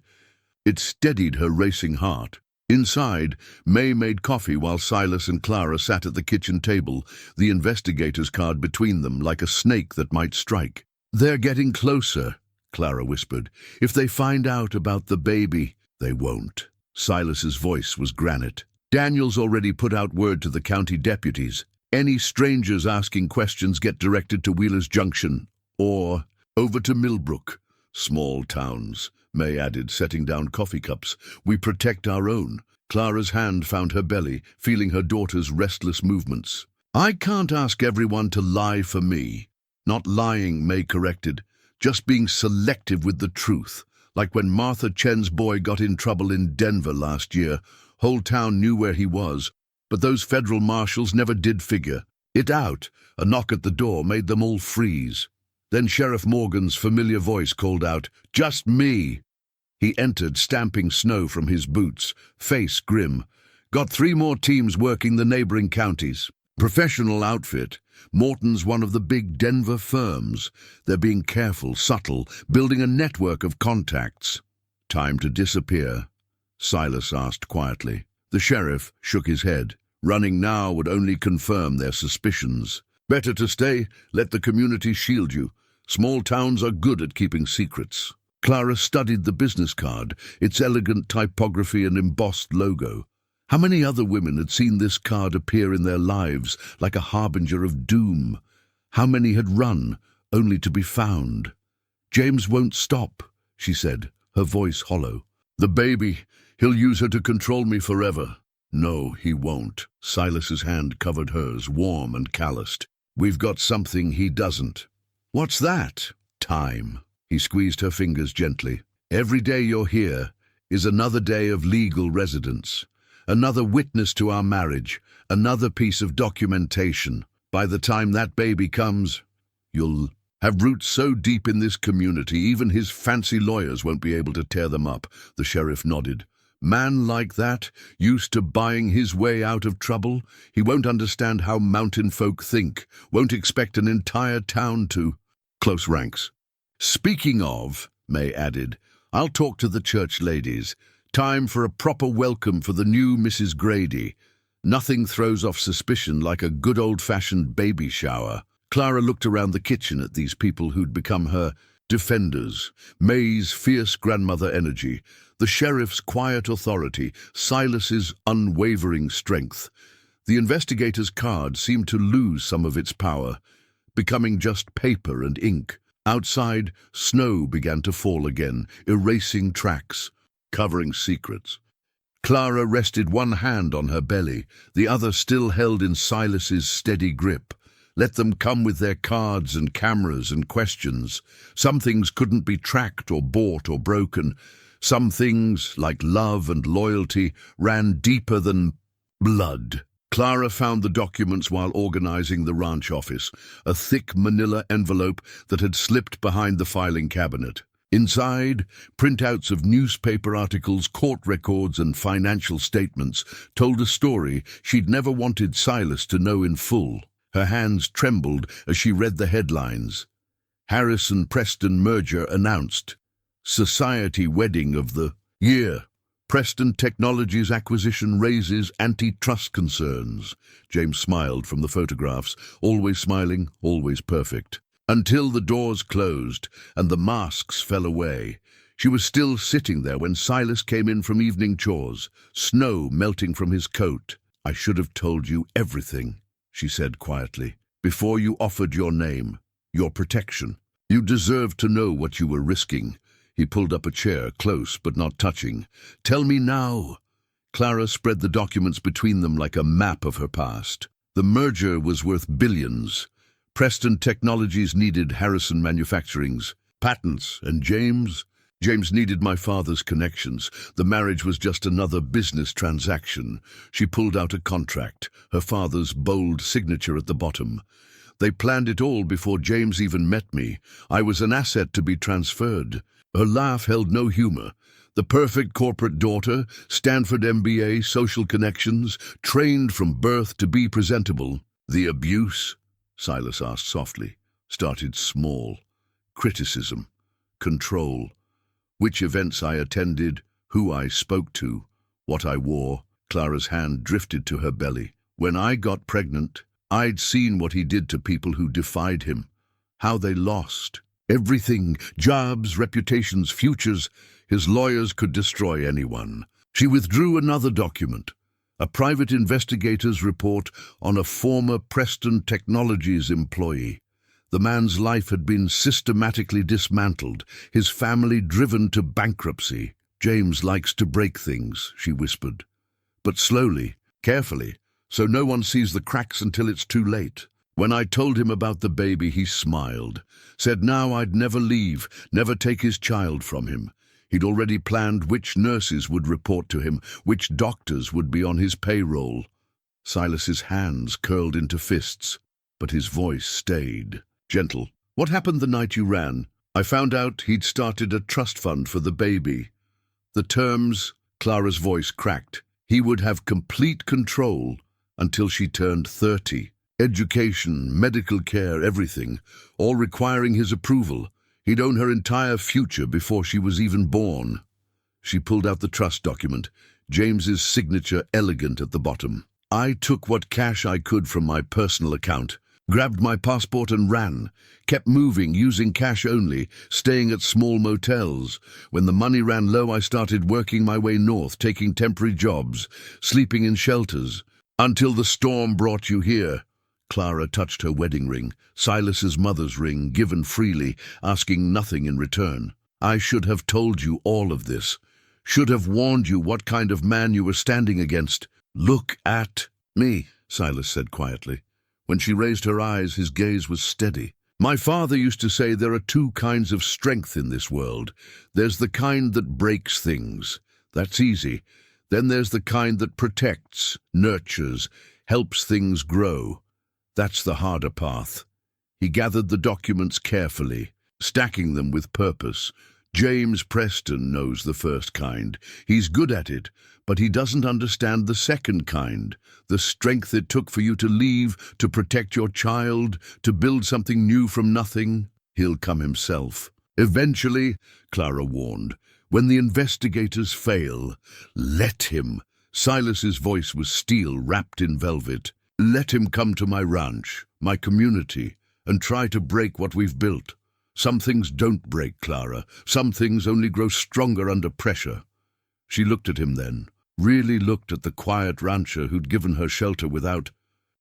it steadied her racing heart. Inside, May made coffee while Silas and Clara sat at the kitchen table, the investigator's card between them like a snake that might strike. "They're getting closer," Clara whispered. "If they find out about the baby—" "They won't." Silas's voice was granite. "Daniel's already put out word to the county deputies. Any strangers asking questions get directed to Wheeler's Junction, or over to Millbrook. Small towns," May added, setting down coffee cups. "We protect our own." Clara's hand found her belly, feeling her daughter's restless movements. "I can't ask everyone to lie for me." "Not lying," May corrected. "Just being selective with the truth. Like when Martha Chen's boy got in trouble in Denver last year. Whole town knew where he was, but those federal marshals never did figure it out. A knock at the door made them all freeze. Then Sheriff Morgan's familiar voice called out, "Just me." He entered, stamping snow from his boots, face grim. "Got 3 more teams working the neighboring counties. Professional outfit. Morton's one of the big Denver firms. They're being careful, subtle, building a network of contacts." "Time to disappear?" Silas asked quietly. The sheriff shook his head. "Running now would only confirm their suspicions. Better to stay, let the community shield you. Small towns are good at keeping secrets." Clara studied the business card, its elegant typography and embossed logo. How many other women had seen this card appear in their lives like a harbinger of doom? How many had run, only to be found? "James won't stop," she said, her voice hollow. "The baby, he'll use her to control me forever." "No, he won't." Silas's hand covered hers, warm and calloused. "We've got something he doesn't." "What's that?" "Time." He squeezed her fingers gently. "Every day you're here is another day of legal residence, another witness to our marriage, another piece of documentation. By the time that baby comes, you'll have roots so deep in this community, even his fancy lawyers won't be able to tear them up." The sheriff nodded. "Man like that, used to buying his way out of trouble, he won't understand how mountain folk think, won't expect an entire town to—" "Close ranks." "Speaking of," May added, "I'll talk to the church ladies. Time for a proper welcome for the new Mrs. Grady. Nothing throws off suspicion like a good old-fashioned baby shower." Clara looked around the kitchen at these people who'd become her defenders. May's fierce grandmother energy, the sheriff's quiet authority, Silas's unwavering strength. The investigator's card seemed to lose some of its power, becoming just paper and ink. Outside, snow began to fall again, erasing tracks, covering secrets. Clara rested one hand on her belly, the other still held in Silas's steady grip. Let them come with their cards and cameras and questions. Some things couldn't be tracked or bought or broken. Some things, like love and loyalty, ran deeper than blood. Clara found the documents while organizing the ranch office, a thick manila envelope that had slipped behind the filing cabinet. Inside, printouts of newspaper articles, court records, and financial statements told a story she'd never wanted Silas to know in full. Her hands trembled as she read the headlines. Harrison-Preston merger announced. Society wedding of the year. Preston Technologies acquisition raises antitrust concerns. James smiled from the photographs, always smiling, always perfect. Until the doors closed and the masks fell away. She was still sitting there when Silas came in from evening chores, snow melting from his coat. "I should have told you everything," she said quietly, "before you offered your name, your protection. You deserved to know what you were risking." He pulled up a chair, close but not touching. "Tell me now." Clara spread the documents between them like a map of her past. The merger was worth billions. Preston Technologies needed Harrison Manufacturing's patents, and James needed my father's connections. The marriage was just another business transaction. She pulled out a contract, her father's bold signature at the bottom. They planned it all before James even met me. I was an asset to be transferred. Her laugh held no humor. The perfect corporate daughter, Stanford MBA, social connections, trained from birth to be presentable. The abuse, Silas asked softly, started small. Criticism, control, which events I attended, who I spoke to, What I wore. Clara's hand drifted to her belly. When I got pregnant, I'd seen what he did to people who defied him. How they lost. Everything, jobs, reputations, futures. His lawyers could destroy anyone. She withdrew another document. A private investigator's report on a former Preston Technologies employee. The man's life had been systematically dismantled, his family driven to bankruptcy. James likes to break things, she whispered. But slowly, carefully, so no one sees the cracks until it's too late. When I told him about the baby, he smiled, said now I'd never leave, never take his child from him. He'd already planned which nurses would report to him, which doctors would be on his payroll. Silas's hands curled into fists, but his voice stayed. Gentle. What happened the night you ran? I found out he'd started a trust fund for the baby. The terms, Clara's voice cracked. He would have complete control until she turned 30. Education, medical care, everything, all requiring his approval. He'd own her entire future before she was even born. She pulled out the trust document, James's signature elegant at the bottom. I took what cash I could from my personal account, grabbed my passport and ran, kept moving, using cash only, staying at small motels. When the money ran low, I started working my way north, taking temporary jobs, sleeping in shelters, until the storm brought you here. Clara touched her wedding ring, Silas's mother's ring, given freely, asking nothing in return. I should have told you all of this, should have warned you what kind of man you were standing against. Look at me, Silas said quietly. When she raised her eyes, his gaze was steady. My father used to say there are two kinds of strength in this world. There's the kind that breaks things. That's easy. Then there's the kind that protects, nurtures, helps things grow. That's the harder path. He gathered the documents carefully, stacking them with purpose. James Preston knows the first kind. He's good at it, but he doesn't understand the second kind. The strength it took for you to leave, to protect your child, to build something new from nothing. He'll come himself. Eventually, Clara warned, when the investigators fail, let him. Silas's voice was steel wrapped in velvet. Let him come to my ranch, my community, and try to break what we've built. Some things don't break, Clara. Some things only grow stronger under pressure. She looked at him then, really looked at the quiet rancher who'd given her shelter without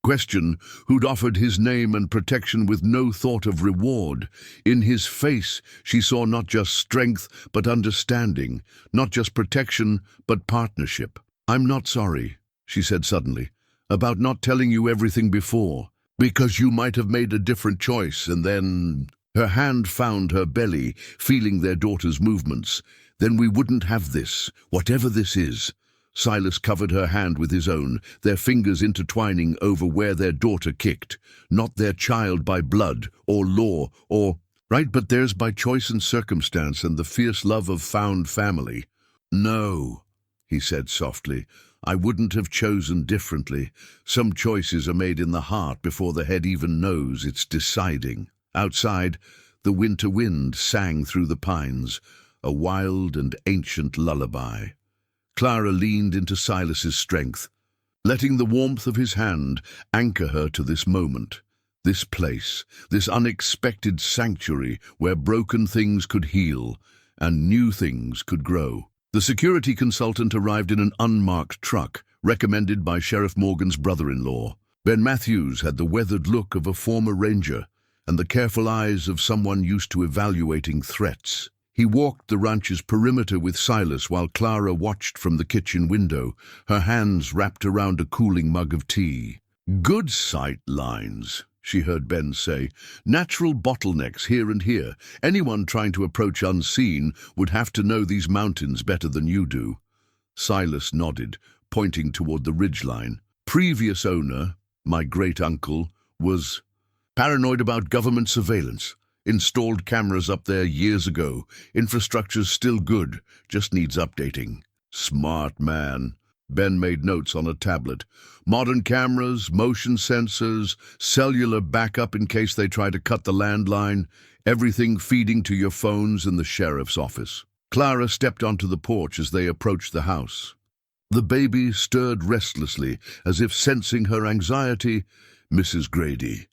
question, who'd offered his name and protection with no thought of reward. In his face, she saw not just strength, but understanding, not just protection, but partnership. I'm not sorry, she said suddenly, about not telling you everything before, because you might have made a different choice, and then... Her hand found her belly, feeling their daughter's movements. Then we wouldn't have this, whatever this is. Silas covered her hand with his own, their fingers intertwining over where their daughter kicked. Not their child by blood, or law, or... Right, but theirs by choice and circumstance and the fierce love of found family. No, he said softly. I wouldn't have chosen differently. Some choices are made in the heart before the head even knows it's deciding. Outside, the winter wind sang through the pines, a wild and ancient lullaby. Clara leaned into Silas's strength, letting the warmth of his hand anchor her to this moment, this place, this unexpected sanctuary where broken things could heal and new things could grow. The security consultant arrived in an unmarked truck, recommended by Sheriff Morgan's brother-in-law. Ben Matthews had the weathered look of a former ranger and the careful eyes of someone used to evaluating threats. He walked the ranch's perimeter with Silas while Clara watched from the kitchen window, her hands wrapped around a cooling mug of tea. Good sight lines, she heard Ben say. Natural bottlenecks here and here. Anyone trying to approach unseen would have to know these mountains better than you do. Silas nodded, pointing toward the ridgeline. Previous owner, my great-uncle, was paranoid about government surveillance. Installed cameras up there years ago. Infrastructure's still good, just needs updating. Smart man. Ben made notes on a tablet. Modern cameras, motion sensors, cellular backup in case they try to cut the landline, everything feeding to your phones in the sheriff's office. Clara stepped onto the porch as they approached the house. The baby stirred restlessly, as if sensing her anxiety. "Mrs. Grady."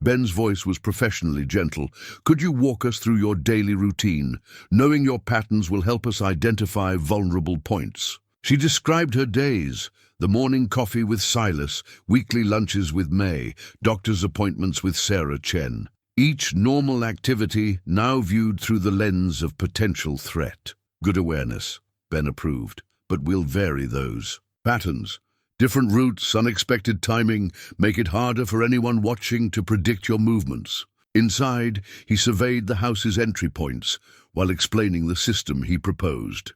Ben's voice was professionally gentle. "Could you walk us through your daily routine? Knowing your patterns will help us identify vulnerable points." She described her days: the morning coffee with Silas, weekly lunches with May, doctor's appointments with Sarah Chen. Each normal activity now viewed through the lens of potential threat. "Good awareness," Ben approved, "but we'll vary those patterns. Different routes, unexpected timing, make it harder for anyone watching to predict your movements." Inside, he surveyed the house's entry points while explaining the system he proposed.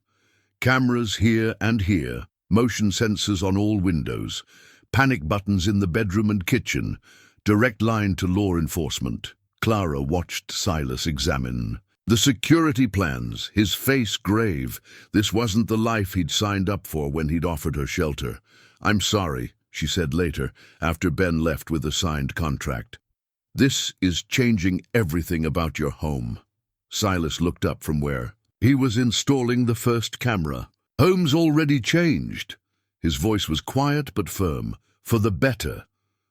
Cameras here and here, motion sensors on all windows, panic buttons in the bedroom and kitchen, direct line to law enforcement. Clara watched Silas examine the security plans, his face grave. This wasn't the life he'd signed up for when he'd offered her shelter. "I'm sorry," she said later, after Ben left with a signed contract. "This is changing everything about your home." Silas looked up from where he was installing the first camera. "Home's already changed." His voice was quiet but firm. "For the better."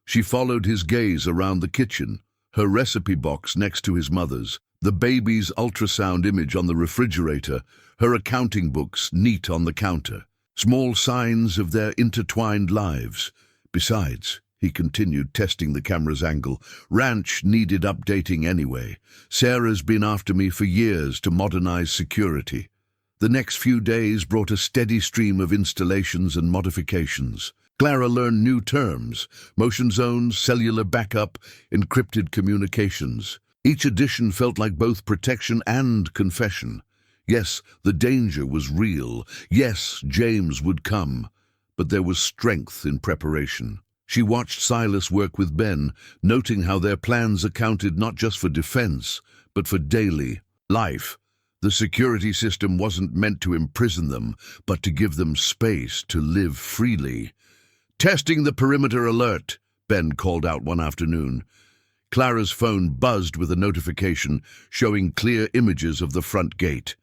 She followed his gaze around the kitchen, her recipe box next to his mother's, the baby's ultrasound image on the refrigerator, her accounting books neat on the counter. Small signs of their intertwined lives. Besides, he continued, testing the camera's angle, ranch needed updating anyway. Sarah's been after me for years to modernize security. The next few days brought a steady stream of installations and modifications. Clara learned new terms: motion zones, cellular backup, encrypted communications. Each addition felt like both protection and confession. Yes, the danger was real. Yes, James would come. But there was strength in preparation. She watched Silas work with Ben, noting how their plans accounted not just for defense, but for daily life. The security system wasn't meant to imprison them, but to give them space to live freely. "Testing the perimeter alert," Ben called out one afternoon. Clara's phone buzzed with a notification showing clear images of the front gate.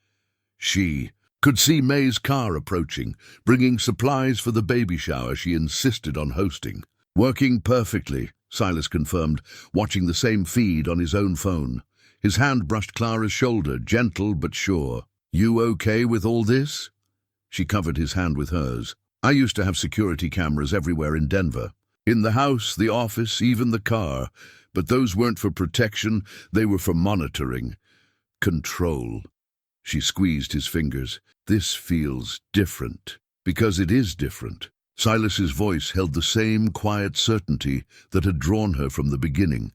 She could see May's car approaching, bringing supplies for the baby shower she insisted on hosting. "Working perfectly," Silas confirmed, watching the same feed on his own phone. His hand brushed Clara's shoulder, gentle but sure. "You okay with all this?" She covered his hand with hers. "I used to have security cameras everywhere in Denver. In the house, the office, even the car. But those weren't for protection, they were for monitoring. Control." She squeezed his fingers. "This feels different." Because it is different. Silas's voice held the same quiet certainty that had drawn her from the beginning.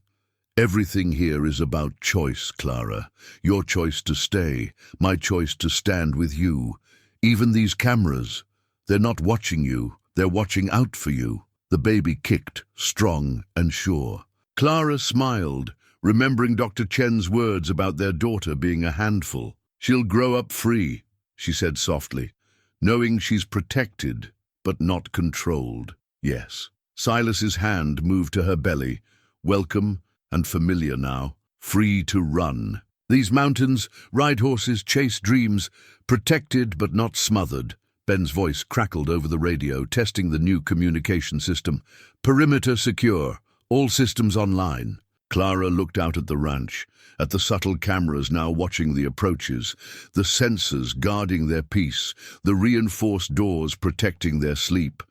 "Everything here is about choice, Clara. Your choice to stay, my choice to stand with you. Even these cameras, they're not watching you, they're watching out for you." The baby kicked, strong and sure. Clara smiled, remembering Dr. Chen's words about their daughter being a handful. "She'll grow up free," she said softly, "knowing she's protected, but not controlled." Yes. Silas's hand moved to her belly, welcome and familiar now, free to run. These mountains, ride horses, chase dreams, protected but not smothered. Ben's voice crackled over the radio, testing the new communication system. "Perimeter secure, all systems online." Clara looked out at the ranch, at the subtle cameras now watching the approaches, the sensors guarding their peace, the reinforced doors protecting their sleep.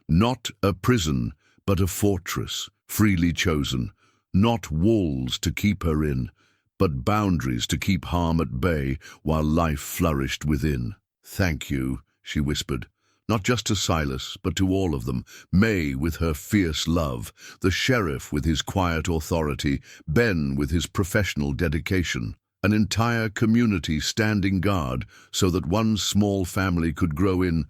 Not a prison, but a fortress, freely chosen. Not walls to keep her in, but boundaries to keep harm at bay while life flourished within. "Thank you," she whispered. Not just to Silas, but to all of them. May with her fierce love, the sheriff with his quiet authority, Ben with his professional dedication. An entire community standing guard so that one small family could grow in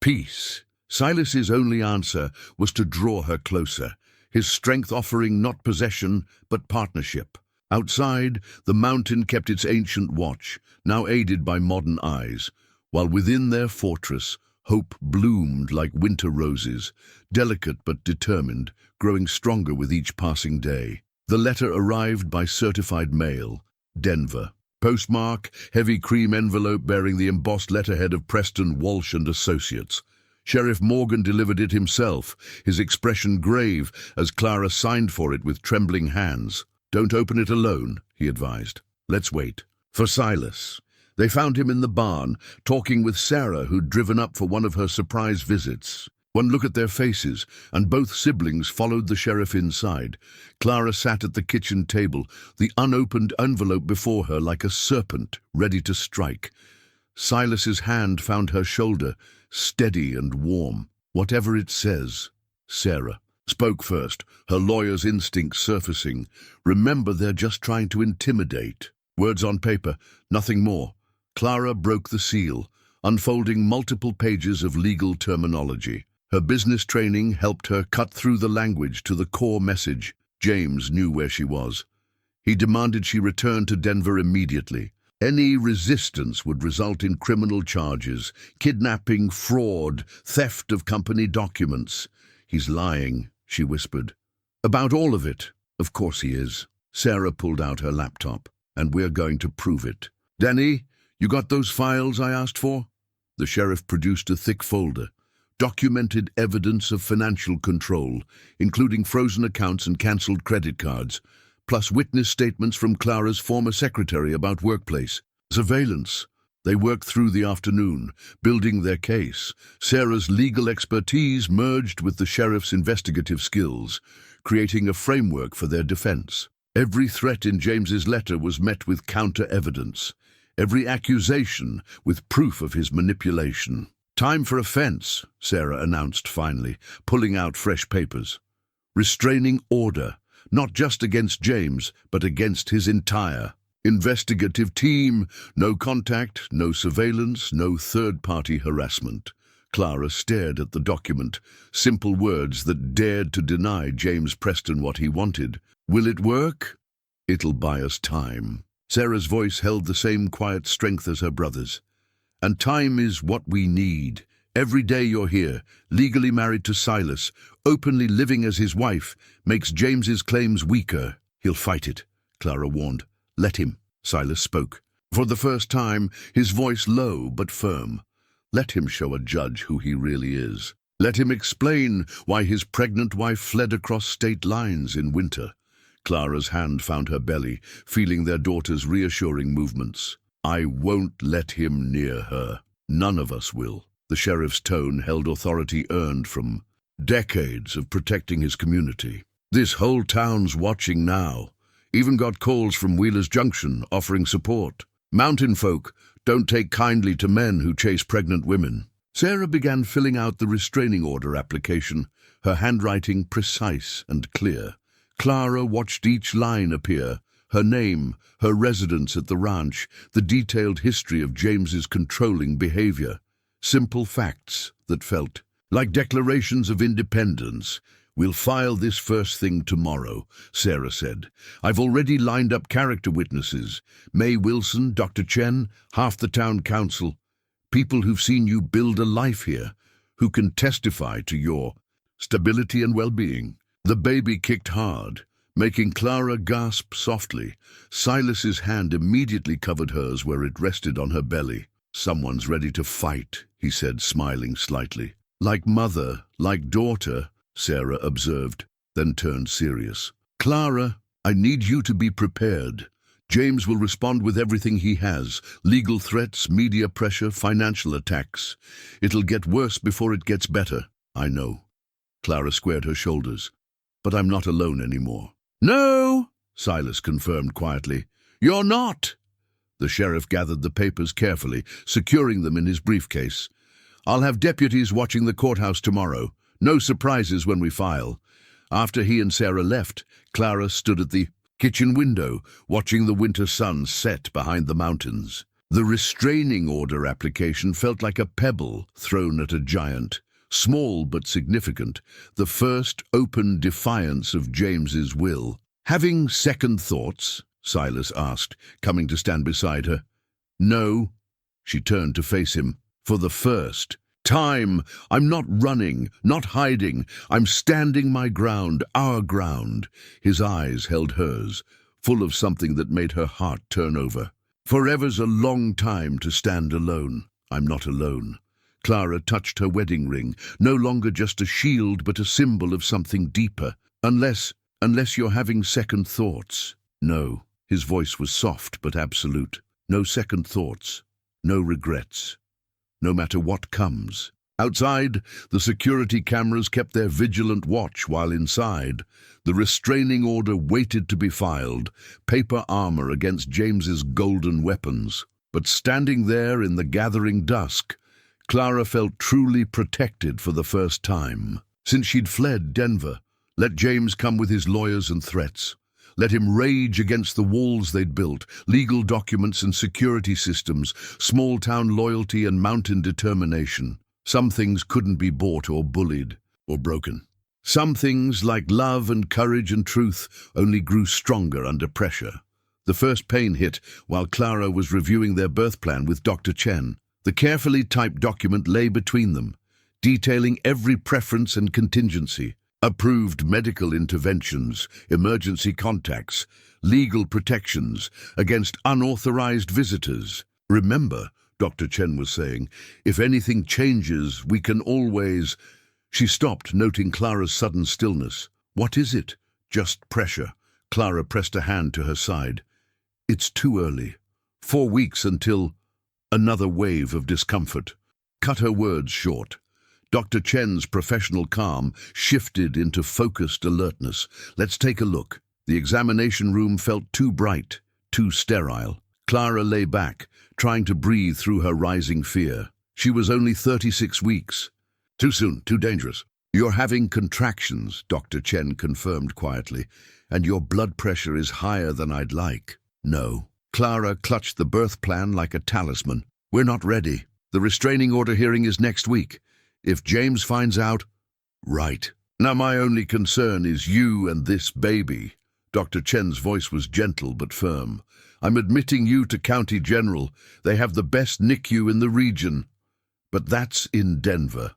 peace. Silas's only answer was to draw her closer, his strength offering not possession, but partnership. Outside, the mountain kept its ancient watch, now aided by modern eyes, while within their fortress, hope bloomed like winter roses, delicate but determined, growing stronger with each passing day. The letter arrived by certified mail, Denver. Postmark, heavy cream envelope bearing the embossed letterhead of Preston, Walsh and Associates. Sheriff Morgan delivered it himself, his expression grave as Clara signed for it with trembling hands. "Don't open it alone," he advised. "Let's wait." For Silas. They found him in the barn, talking with Sarah, who'd driven up for one of her surprise visits. One look at their faces, and both siblings followed the sheriff inside. Clara sat at the kitchen table, the unopened envelope before her like a serpent, ready to strike. Silas's hand found her shoulder, steady and warm. "Whatever it says," Sarah spoke first, her lawyer's instincts surfacing. "Remember, they're just trying to intimidate." Words on paper, nothing more. Clara broke the seal, unfolding multiple pages of legal terminology. Her business training helped her cut through the language to the core message. James knew where she was. He demanded she return to Denver immediately. Any resistance would result in criminal charges, kidnapping, fraud, theft of company documents. "He's lying," she whispered. "About all of it." "Of course he is." Sarah pulled out her laptop. "And we're going to prove it." "Danny, you got those files I asked for?" The sheriff produced a thick folder. Documented evidence of financial control, including frozen accounts and cancelled credit cards, plus witness statements from Clara's former secretary about workplace surveillance. They worked through the afternoon, building their case. Sarah's legal expertise merged with the sheriff's investigative skills, creating a framework for their defense. Every threat in James's letter was met with counter-evidence, every accusation with proof of his manipulation. "Time for a fence," Sarah announced finally, pulling out fresh papers. "Restraining order, not just against James, but against his entire investigative team. No contact, no surveillance, no third-party harassment." Clara stared at the document, simple words that dared to deny James Preston what he wanted. "Will it work?" "It'll buy us time." Sarah's voice held the same quiet strength as her brother's. "And time is what we need. Every day you're here, legally married to Silas, openly living as his wife, makes James's claims weaker." "He'll fight it," Clara warned. "Let him." Silas spoke. For the first time, his voice low but firm. Let him show a judge who he really is. Let him explain why his pregnant wife fled across state lines in winter. Clara's hand found her belly, feeling their daughter's reassuring movements. "I won't let him near her. None of us will." The sheriff's tone held authority earned from decades of protecting his community. "This whole town's watching now. Even got calls from Wheeler's Junction offering support. Mountain folk don't take kindly to men who chase pregnant women." Sarah began filling out the restraining order application, her handwriting precise and clear. Clara watched each line appear, her name, her residence at the ranch, the detailed history of James's controlling behavior. Simple facts that felt like declarations of independence. "We'll file this first thing tomorrow," Sarah said. "I've already lined up character witnesses. May Wilson, Dr. Chen, half the town council. People who've seen you build a life here, who can testify to your stability and well-being." The baby kicked hard, making Clara gasp softly. Silas's hand immediately covered hers where it rested on her belly. "Someone's ready to fight," he said, smiling slightly. "Like mother, like daughter," Sarah observed, then turned serious. "Clara, I need you to be prepared. James will respond with everything he has, legal threats, media pressure, financial attacks. It'll get worse before it gets better." "I know." Clara squared her shoulders. "But I'm not alone anymore." "No," Silas confirmed quietly. "You're not." The sheriff gathered the papers carefully, securing them in his briefcase. "I'll have deputies watching the courthouse tomorrow. No surprises when we file." After he and Sarah left, Clara stood at the kitchen window, watching the winter sun set behind the mountains. The restraining order application felt like a pebble thrown at a giant. Small but significant, the first open defiance of James's will. "Having second thoughts?" Silas asked, coming to stand beside her. "No." She turned to face him. "For the first time, I'm not running, not hiding. I'm standing my ground, our ground." His eyes held hers, full of something that made her heart turn over. "Forever's a long time to stand alone." "I'm not alone." Clara touched her wedding ring, no longer just a shield but a symbol of something deeper. Unless you're having second thoughts. No, his voice was soft but absolute. No second thoughts, no regrets, no matter what comes. Outside, the security cameras kept their vigilant watch, while inside, the restraining order waited to be filed, paper armor against James's golden weapons. But standing there in the gathering dusk, Clara felt truly protected for the first time. Since she'd fled Denver, let James come with his lawyers and threats. Let him rage against the walls they'd built, legal documents and security systems, small-town loyalty and mountain determination. Some things couldn't be bought or bullied or broken. Some things, like love and courage and truth, only grew stronger under pressure. The first pain hit while Clara was reviewing their birth plan with Dr. Chen. The carefully typed document lay between them, detailing every preference and contingency. Approved medical interventions, emergency contacts, legal protections against unauthorized visitors. Remember, Dr. Chen was saying, if anything changes, we can always... She stopped, noting Clara's sudden stillness. What is it? Just pressure. Clara pressed a hand to her side. It's too early. 4 weeks until... Another wave of discomfort cut her words short. Dr. Chen's professional calm shifted into focused alertness. Let's take a look. The examination room felt too bright, too sterile. Clara lay back, trying to breathe through her rising fear. She was only 36 weeks. Too soon, too dangerous. You're having contractions, Dr. Chen confirmed quietly, and your blood pressure is higher than I'd like. No. Clara clutched the birth plan like a talisman. We're not ready. The restraining order hearing is next week. If James finds out... Right. Now my only concern is you and this baby. Dr. Chen's voice was gentle but firm. I'm admitting you to County General. They have the best NICU in the region. But that's in Denver.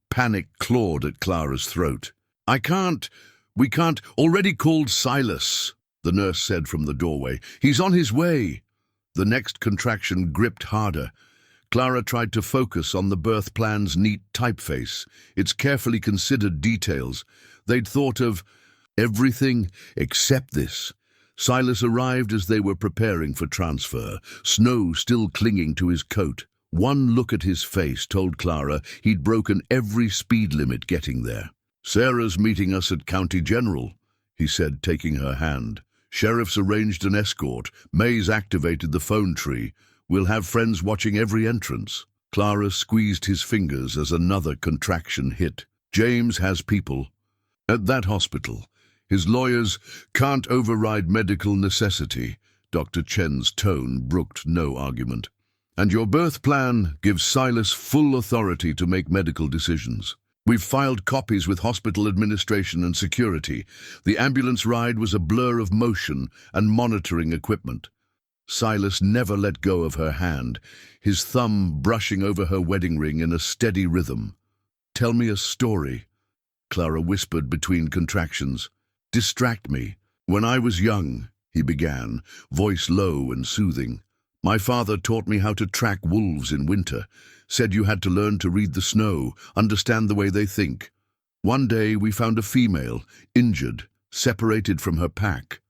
Panic clawed at Clara's throat. We can't. Already called Silas, the nurse said from the doorway. He's on his way. The next contraction gripped harder. Clara tried to focus on the birth plan's neat typeface, its carefully considered details. They'd thought of everything except this. Silas arrived as they were preparing for transfer, snow still clinging to his coat. One look at his face told Clara he'd broken every speed limit getting there. Sarah's meeting us at County General, he said, taking her hand. Sheriff's arranged an escort. May's activated the phone tree. We'll have friends watching every entrance. Clara squeezed his fingers as another contraction hit. James has people at that hospital. His lawyers can't override medical necessity. Dr. Chen's tone brooked no argument. And your birth plan gives Silas full authority to make medical decisions. We've filed copies with hospital administration and security. The ambulance ride was a blur of motion and monitoring equipment. Silas never let go of her hand, his thumb brushing over her wedding ring in a steady rhythm. Tell me a story, Clara whispered between contractions. Distract me. When I was young, he began, voice low and soothing. My father taught me how to track wolves in winter, said you had to learn to read the snow, understand the way they think. One day we found a female, injured, separated from her pack.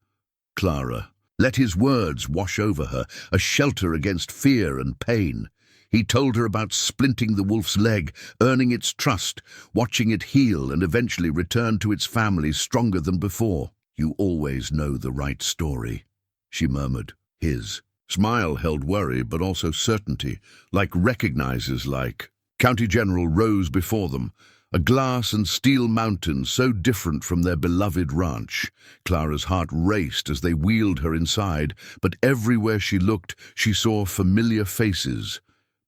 Clara let his words wash over her, a shelter against fear and pain. He told her about splinting the wolf's leg, earning its trust, watching it heal and eventually return to its family stronger than before. You always know the right story, she murmured. His smile held worry but also certainty, like recognizes like. County General rose before them, a glass and steel mountain so different from their beloved ranch. Clara's heart raced as they wheeled her inside, but everywhere she looked, she saw familiar faces.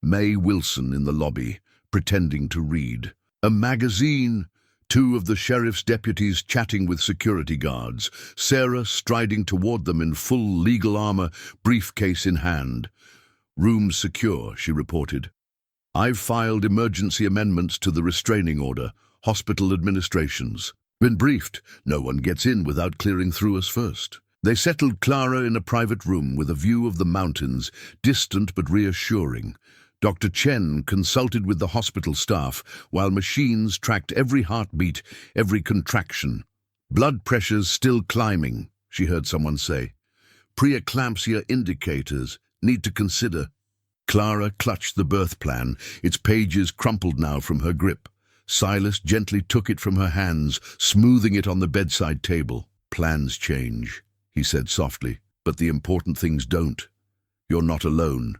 May Wilson in the lobby, pretending to read. A magazine. 2 of the sheriff's deputies chatting with security guards. Sarah striding toward them in full legal armor, briefcase in hand. Room secure, she reported. I've filed emergency amendments to the restraining order. Hospital administrations. Been briefed. No one gets in without clearing through us first. They settled Clara in a private room with a view of the mountains, distant but reassuring. Dr. Chen consulted with the hospital staff while machines tracked every heartbeat, every contraction. Blood pressure's still climbing, she heard someone say. Preeclampsia indicators. Need to consider. Clara clutched the birth plan, its pages crumpled now from her grip. Silas gently took it from her hands, smoothing it on the bedside table. Plans change, he said softly, but the important things don't. You're not alone.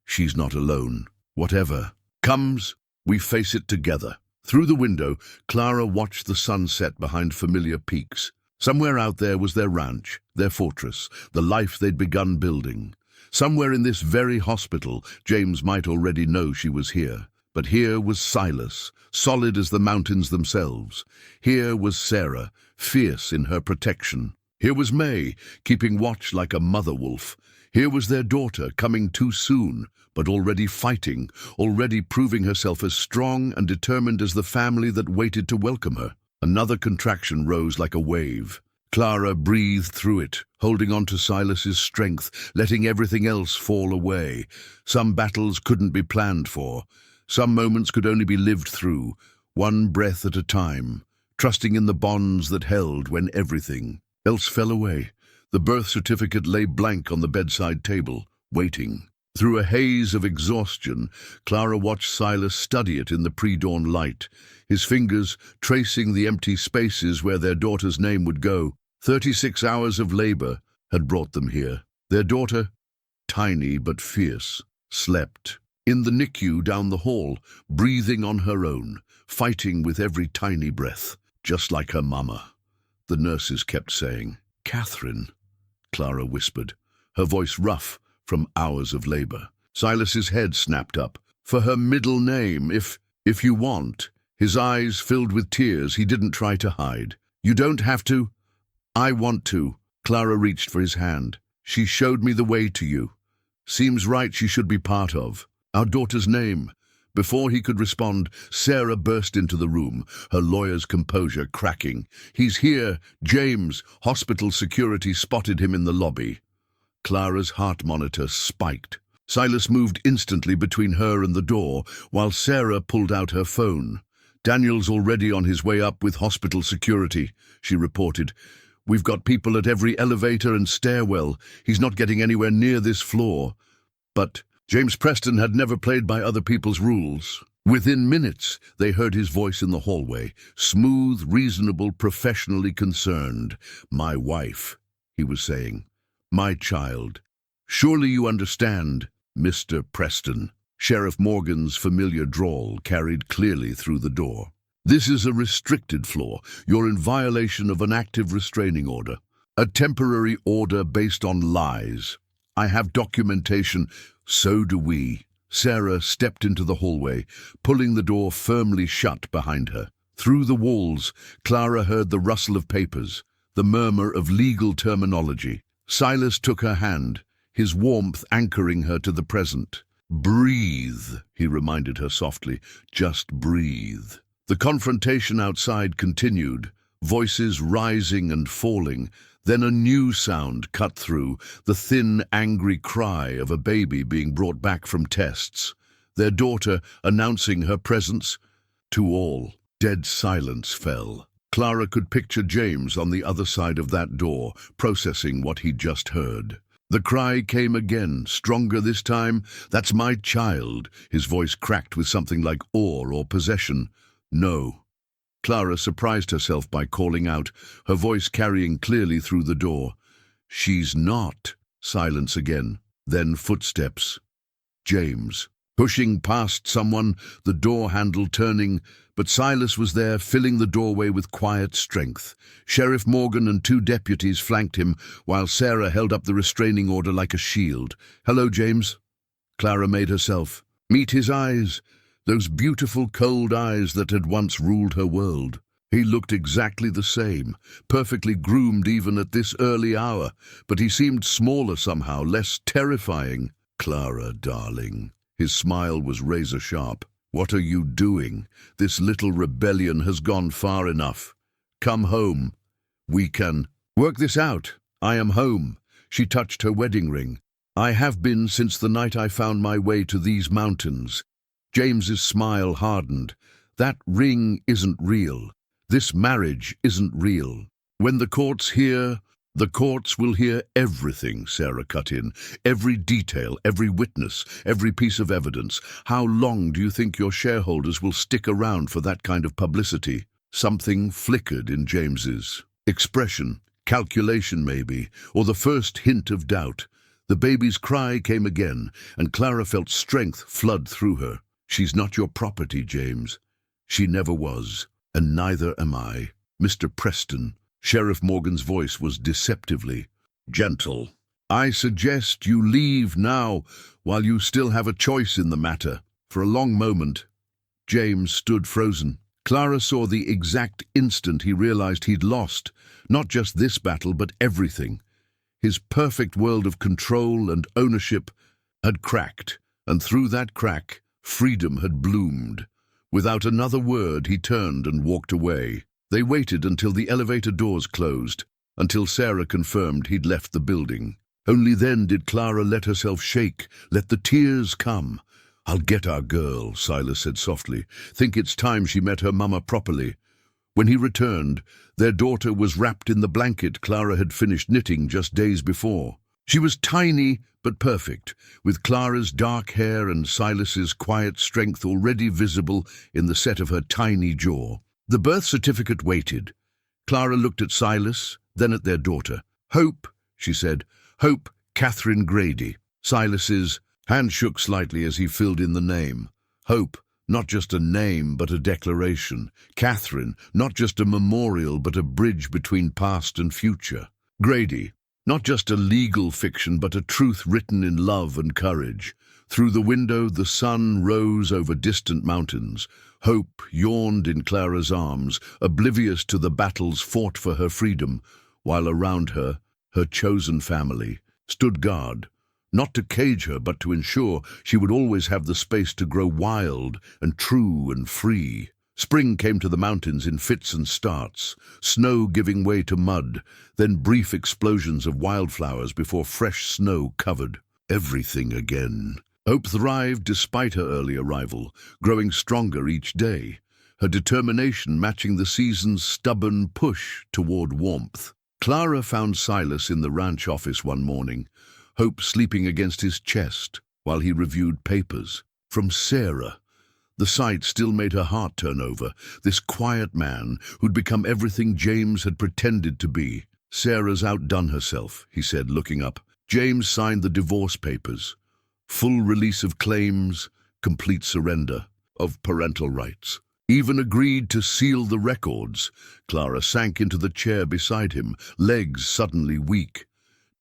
She's not alone. Whatever comes, we face it together. Through the window, Clara watched the sun set behind familiar peaks. Somewhere out there was their ranch, their fortress, the life they'd begun building. Somewhere in this very hospital, James might already know she was here. But here was Silas, solid as the mountains themselves. Here was Sarah, fierce in her protection. Here was May, keeping watch like a mother wolf. Here was their daughter, coming too soon, but already fighting, already proving herself as strong and determined as the family that waited to welcome her. Another contraction rose like a wave. Clara breathed through it, holding on to Silas's strength, letting everything else fall away. Some battles couldn't be planned for. Some moments could only be lived through, one breath at a time, trusting in the bonds that held when everything else fell away. The birth certificate lay blank on the bedside table, waiting. Through a haze of exhaustion, Clara watched Silas study it in the pre-dawn light, his fingers tracing the empty spaces where their daughter's name would go. 36 hours of labor had brought them here. Their daughter, tiny but fierce, slept in the NICU down the hall, breathing on her own, fighting with every tiny breath, just like her mama. The nurses kept saying, "Catherine," Clara whispered, her voice rough from hours of labor. Silas's head snapped up. "For her middle name, if you want." His eyes filled with tears he didn't try to hide. "You don't have to." "I want to." Clara reached for his hand. "She showed me the way to you. Seems right she should be part of. Our daughter's name." Before he could respond, Sarah burst into the room, her lawyer's composure cracking. "He's here, James." Hospital security spotted him in the lobby. Clara's heart monitor spiked. Silas moved instantly between her and the door, while Sarah pulled out her phone. "Daniel's already on his way up with hospital security," she reported. "We've got people at every elevator and stairwell. He's not getting anywhere near this floor." But James Preston had never played by other people's rules. Within minutes, they heard his voice in the hallway, smooth, reasonable, professionally concerned. "My wife," he was saying. "My child. Surely you understand, Mr. Preston." Sheriff Morgan's familiar drawl carried clearly through the door. "This is a restricted floor. You're in violation of an active restraining order. A temporary order based on lies. I have documentation." "So do we." Sarah stepped into the hallway, pulling the door firmly shut behind her. Through the walls, Clara heard the rustle of papers, the murmur of legal terminology. Silas took her hand, his warmth anchoring her to the present. "Breathe," he reminded her softly. "Just breathe." The confrontation outside continued, voices rising and falling. Then a new sound cut through, the thin, angry cry of a baby being brought back from tests. Their daughter announcing her presence. To all, dead silence fell. Clara could picture James on the other side of that door, processing what he'd just heard. The cry came again, stronger this time. "That's my child." His voice cracked with something like awe or possession. "No." Clara surprised herself by calling out, her voice carrying clearly through the door. "She's not." Silence again. Then footsteps. James. Pushing past someone, the door handle turning, but Silas was there, filling the doorway with quiet strength. Sheriff Morgan and 2 deputies flanked him, while Sarah held up the restraining order like a shield. "Hello, James." Clara made herself. Meet his eyes. Those beautiful cold eyes that had once ruled her world. He looked exactly the same, perfectly groomed even at this early hour, but he seemed smaller somehow, less terrifying. "Clara, darling." His smile was razor-sharp. "What are you doing? This little rebellion has gone far enough. Come home. We can work this out. I am home." She touched her wedding ring. I have been since the night I found my way to these mountains. James's smile hardened. That ring isn't real. This marriage isn't real. When the courts hear, the courts will hear everything, Sarah cut in. Every detail, every witness, every piece of evidence. How long do you think your shareholders will stick around for that kind of publicity? Something flickered in James's expression. Calculation, maybe, or the first hint of doubt. The baby's cry came again, and Clara felt strength flood through her. She's not your property, James. She never was, and neither am I. Mr. Preston, Sheriff Morgan's voice was deceptively gentle. I suggest you leave now, while you still have a choice in the matter. For a long moment, James stood frozen. Clara saw the exact instant he realized he'd lost, not just this battle, but everything. His perfect world of control and ownership had cracked, and through that crack, freedom had bloomed. Without another word, he turned and walked away. They waited until the elevator doors closed, until Sarah confirmed he'd left the building. Only then did Clara let herself shake, let the tears come. I'll get our girl, Silas said softly. Think it's time she met her mama properly. When he returned, their daughter was wrapped in the blanket Clara had finished knitting just days before. She was tiny but perfect, with Clara's dark hair and Silas's quiet strength already visible in the set of her tiny jaw. The birth certificate waited. Clara looked at Silas, then at their daughter. Hope, she said. Hope Catherine Grady. Silas's hand shook slightly as he filled in the name. Hope, not just a name, but a declaration. Catherine, not just a memorial, but a bridge between past and future. Grady, not just a legal fiction, but a truth written in love and courage. Through the window, the sun rose over distant mountains. Hope yawned in Clara's arms, oblivious to the battles fought for her freedom, while around her, her chosen family stood guard. Not to cage her, but to ensure she would always have the space to grow wild and true and free. Spring came to the mountains in fits and starts, snow giving way to mud, then brief explosions of wildflowers before fresh snow covered everything again. Hope thrived despite her early arrival, growing stronger each day, her determination matching the season's stubborn push toward warmth. Clara found Silas in the ranch office one morning, Hope sleeping against his chest while he reviewed papers. From Sarah. The sight still made her heart turn over, this quiet man who'd become everything James had pretended to be. Sarah's outdone herself, he said, looking up. James signed the divorce papers. Full release of claims, complete surrender of parental rights. Even agreed to seal the records. Clara sank into the chair beside him, legs suddenly weak.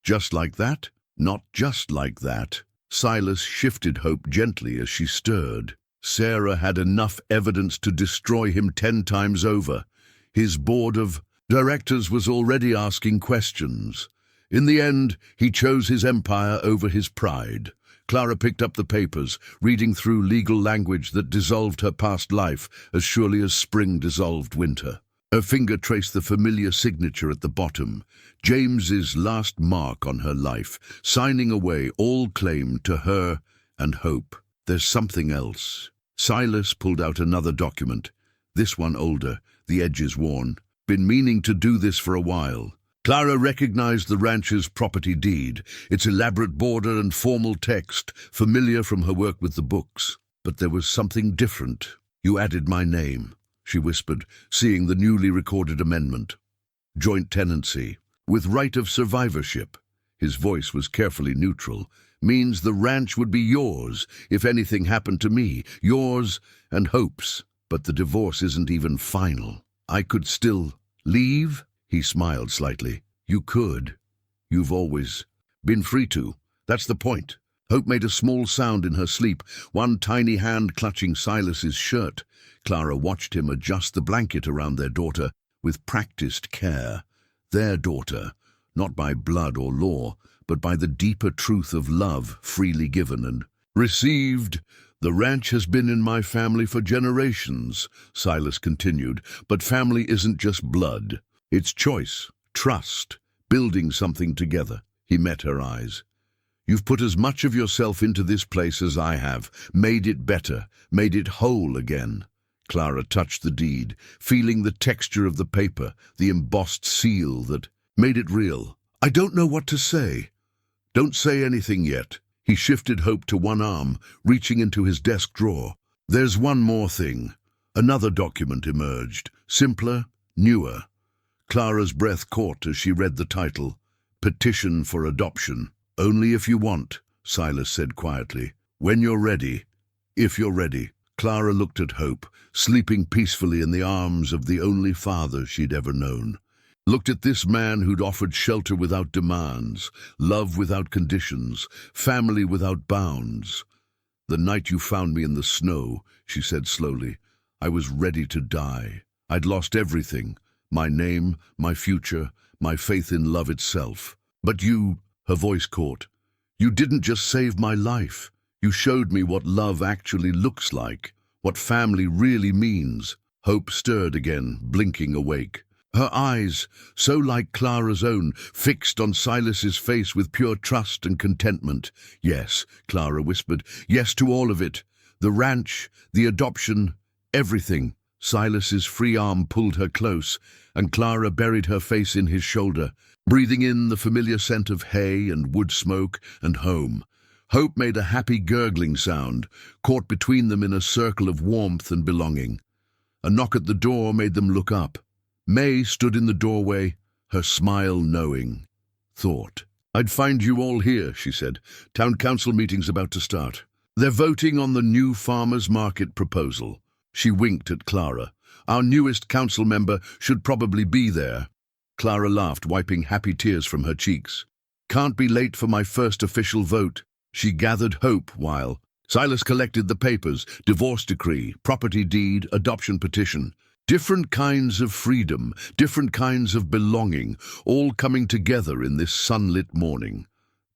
Just like that? Not just like that. Silas shifted Hope gently as she stirred. Sarah had enough evidence to destroy him 10 times over. His board of directors was already asking questions. In the end, he chose his empire over his pride. Clara picked up the papers, reading through legal language that dissolved her past life as surely as spring dissolved winter. Her finger traced the familiar signature at the bottom, James's last mark on her life, signing away all claim to her and Hope. There's something else. Silas pulled out another document, this one older, the edges worn. Been meaning to do this for a while. Clara recognized the ranch's property deed, its elaborate border and formal text, familiar from her work with the books. But there was something different. You added my name, she whispered, seeing the newly recorded amendment. Joint tenancy, with right of survivorship. His voice was carefully neutral. Means the ranch would be yours if anything happened to me, yours and Hope's. But the divorce isn't even final. I could still leave? He smiled slightly. You could. You've always been free to. That's the point. Hope made a small sound in her sleep, one tiny hand clutching Silas's shirt. Clara watched him adjust the blanket around their daughter with practiced care. Their daughter, not by blood or law, but by the deeper truth of love freely given and received. The ranch has been in my family for generations, Silas continued, but family isn't just blood. It's choice, trust, building something together. He met her eyes. You've put as much of yourself into this place as I have, made it better, made it whole again. Clara touched the deed, feeling the texture of the paper, the embossed seal that made it real. I don't know what to say. Don't say anything yet. He shifted Hope to one arm, reaching into his desk drawer. There's one more thing. Another document emerged, simpler, newer. Clara's breath caught as she read the title, Petition for Adoption. Only if you want, Silas said quietly. When you're ready. If you're ready. Clara looked at Hope, sleeping peacefully in the arms of the only father she'd ever known. Looked at this man who'd offered shelter without demands, love without conditions, family without bounds. The night you found me in the snow, she said slowly, I was ready to die. I'd lost everything, my name, my future, my faith in love itself. But you, her voice caught, you didn't just save my life. You showed me what love actually looks like, what family really means. Hope stirred again, blinking awake. Her eyes, so like Clara's own, fixed on Silas's face with pure trust and contentment. Yes, Clara whispered, yes to all of it. The ranch, the adoption, everything. Silas's free arm pulled her close, and Clara buried her face in his shoulder, breathing in the familiar scent of hay and wood smoke and home. Hope made a happy gurgling sound, caught between them in a circle of warmth and belonging. A knock at the door made them look up. May stood in the doorway, her smile knowing. Thought. I'd find you all here, she said. Town council meeting's about to start. They're voting on the new farmers' market proposal. She winked at Clara. Our newest council member should probably be there. Clara laughed, wiping happy tears from her cheeks. Can't be late for my first official vote. She gathered Hope while Silas collected the papers, divorce decree, property deed, adoption petition. Different kinds of freedom, different kinds of belonging, all coming together in this sunlit morning.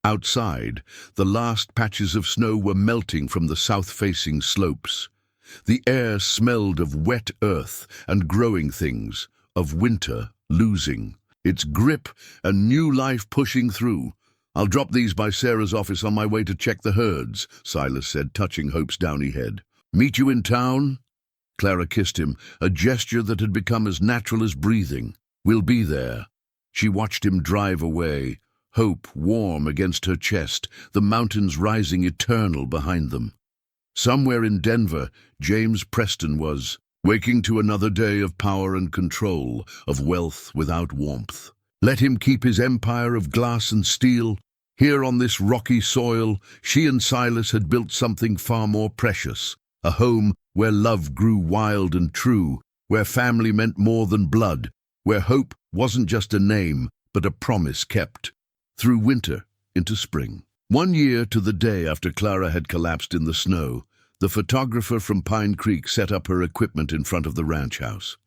Outside, the last patches of snow were melting from the south-facing slopes. The air smelled of wet earth and growing things, of winter losing its grip and new life pushing through. I'll drop these by Sarah's office on my way to check the herds, Silas said, touching Hope's downy head. Meet you in town? Clara kissed him, a gesture that had become as natural as breathing. We'll be there. She watched him drive away, hope warm against her chest, the mountains rising eternal behind them. Somewhere in Denver, James Preston was, waking to another day of power and control, of wealth without warmth. Let him keep his empire of glass and steel. Here on this rocky soil, she and Silas had built something far more precious, a home where love grew wild and true, where family meant more than blood, where hope wasn't just a name, but a promise kept. Through winter into spring. 1 year to the day after Clara had collapsed in the snow, the photographer from Pine Creek set up her equipment in front of the ranch house.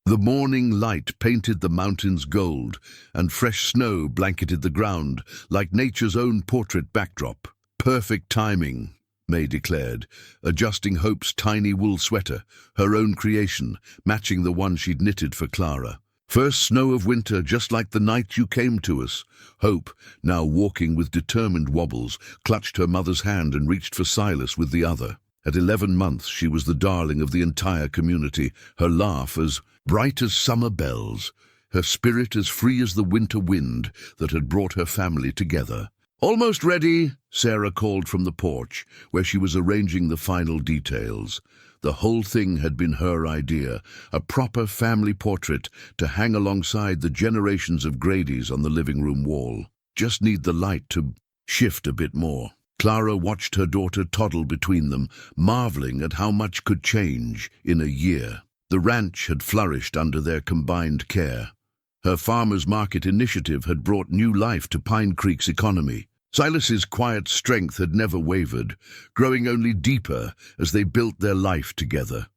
The morning light painted the mountains gold, and fresh snow blanketed the ground like nature's own portrait backdrop. Perfect timing, May declared, adjusting Hope's tiny wool sweater, her own creation, matching the one she'd knitted for Clara. First snow of winter, just like the night you came to us. Hope, now walking with determined wobbles, clutched her mother's hand and reached for Silas with the other. At 11 months, she was the darling of the entire community, her laugh as bright as summer bells, her spirit as free as the winter wind that had brought her family together. Almost ready, Sarah called from the porch, where she was arranging the final details. The whole thing had been her idea, a proper family portrait to hang alongside the generations of Gradys on the living room wall. Just need the light to shift a bit more. Clara watched her daughter toddle between them, marveling at how much could change in a year. The ranch had flourished under their combined care. Her farmers' market initiative had brought new life to Pine Creek's economy. Silas's quiet strength had never wavered, growing only deeper as they built their life together.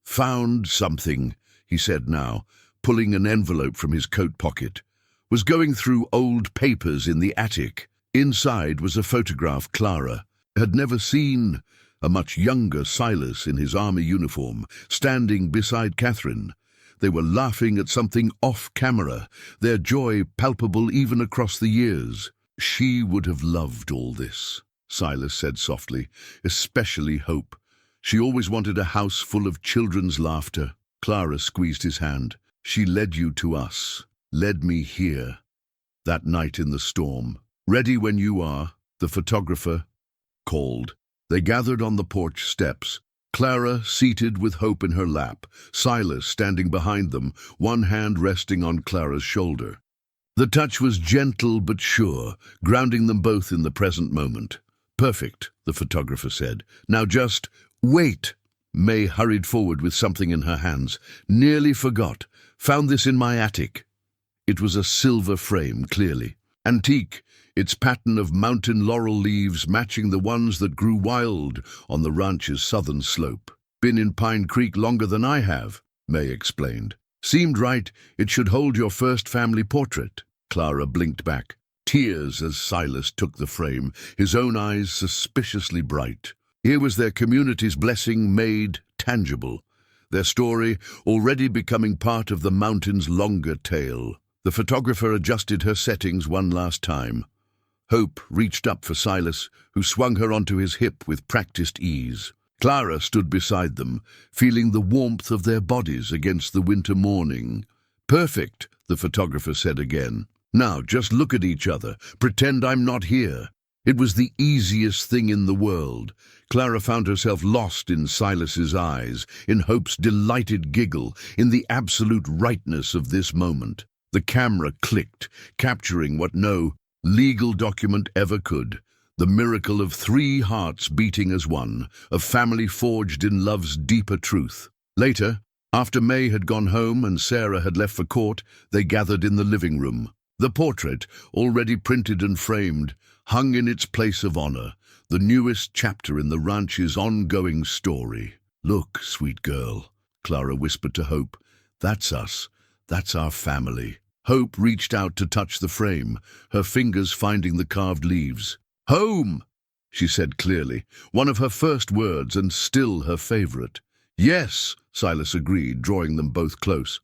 Found something, he said now, pulling an envelope from his coat pocket. Was going through old papers in the attic. Inside was a photograph Clara had never seen, a much younger Silas in his army uniform, standing beside Catherine. They were laughing at something off camera, their joy palpable even across the years. She would have loved all this, Silas said softly, especially Hope. She always wanted a house full of children's laughter. Clara squeezed his hand. She led you to us, led me here, that night in the storm. Ready when you are, the photographer called. They gathered on the porch steps, Clara seated with Hope in her lap, Silas standing behind them, one hand resting on Clara's shoulder. The touch was gentle but sure, grounding them both in the present moment. Perfect, the photographer said. Now just wait. May hurried forward with something in her hands. Nearly forgot. Found this in my attic. It was a silver frame, clearly. Antique, its pattern of mountain laurel leaves matching the ones that grew wild on the ranch's southern slope. Been in Pine Creek longer than I have, May explained. Seemed right, it should hold your first family portrait. Clara blinked back, tears as Silas took the frame, his own eyes suspiciously bright. Here was their community's blessing made tangible, their story already becoming part of the mountain's longer tale. The photographer adjusted her settings one last time. Hope reached up for Silas, who swung her onto his hip with practiced ease. Clara stood beside them, feeling the warmth of their bodies against the winter morning. Perfect, the photographer said again. Now just look at each other, pretend I'm not here. It was the easiest thing in the world. Clara found herself lost in Silas's eyes, in Hope's delighted giggle, in the absolute rightness of this moment. The camera clicked, capturing what no legal document ever could. The miracle of 3 hearts beating as one, a family forged in love's deeper truth. Later, after May had gone home and Sarah had left for court, they gathered in the living room. The portrait, already printed and framed, hung in its place of honor, the newest chapter in the ranch's ongoing story. Look, sweet girl, Clara whispered to Hope. That's us. That's our family. Hope reached out to touch the frame, her fingers finding the carved leaves. Home, she said clearly, one of her first words and still her favorite. Yes, Silas agreed, drawing them both close.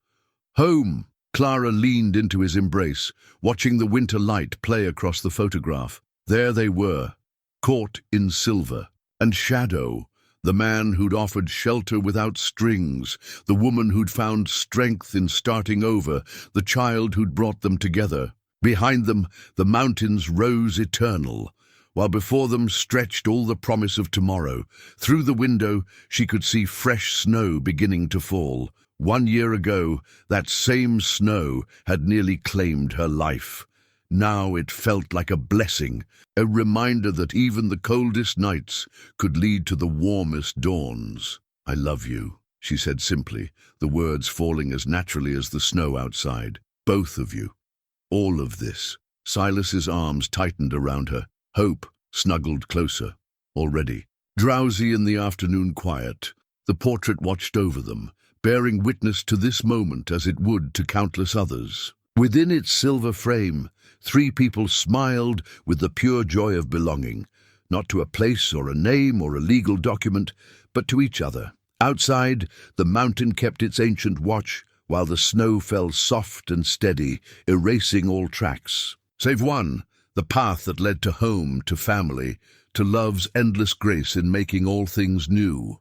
Home. Clara leaned into his embrace, watching the winter light play across the photograph. There they were, caught in silver. And Shadow, the man who'd offered shelter without strings, the woman who'd found strength in starting over, the child who'd brought them together. Behind them, the mountains rose eternal, while before them stretched all the promise of tomorrow. Through the window, she could see fresh snow beginning to fall. 1 year ago, that same snow had nearly claimed her life. Now it felt like a blessing, a reminder that even the coldest nights could lead to the warmest dawns. I love you, she said simply, the words falling as naturally as the snow outside. Both of you. All of this. Silas's arms tightened around her. Hope snuggled closer. Already, drowsy in the afternoon quiet, the portrait watched over them, bearing witness to this moment as it would to countless others. Within its silver frame, 3 people smiled with the pure joy of belonging, not to a place or a name or a legal document, but to each other. Outside, the mountain kept its ancient watch, while the snow fell soft and steady, erasing all tracks. Save one, the path that led to home, to family, to love's endless grace in making all things new.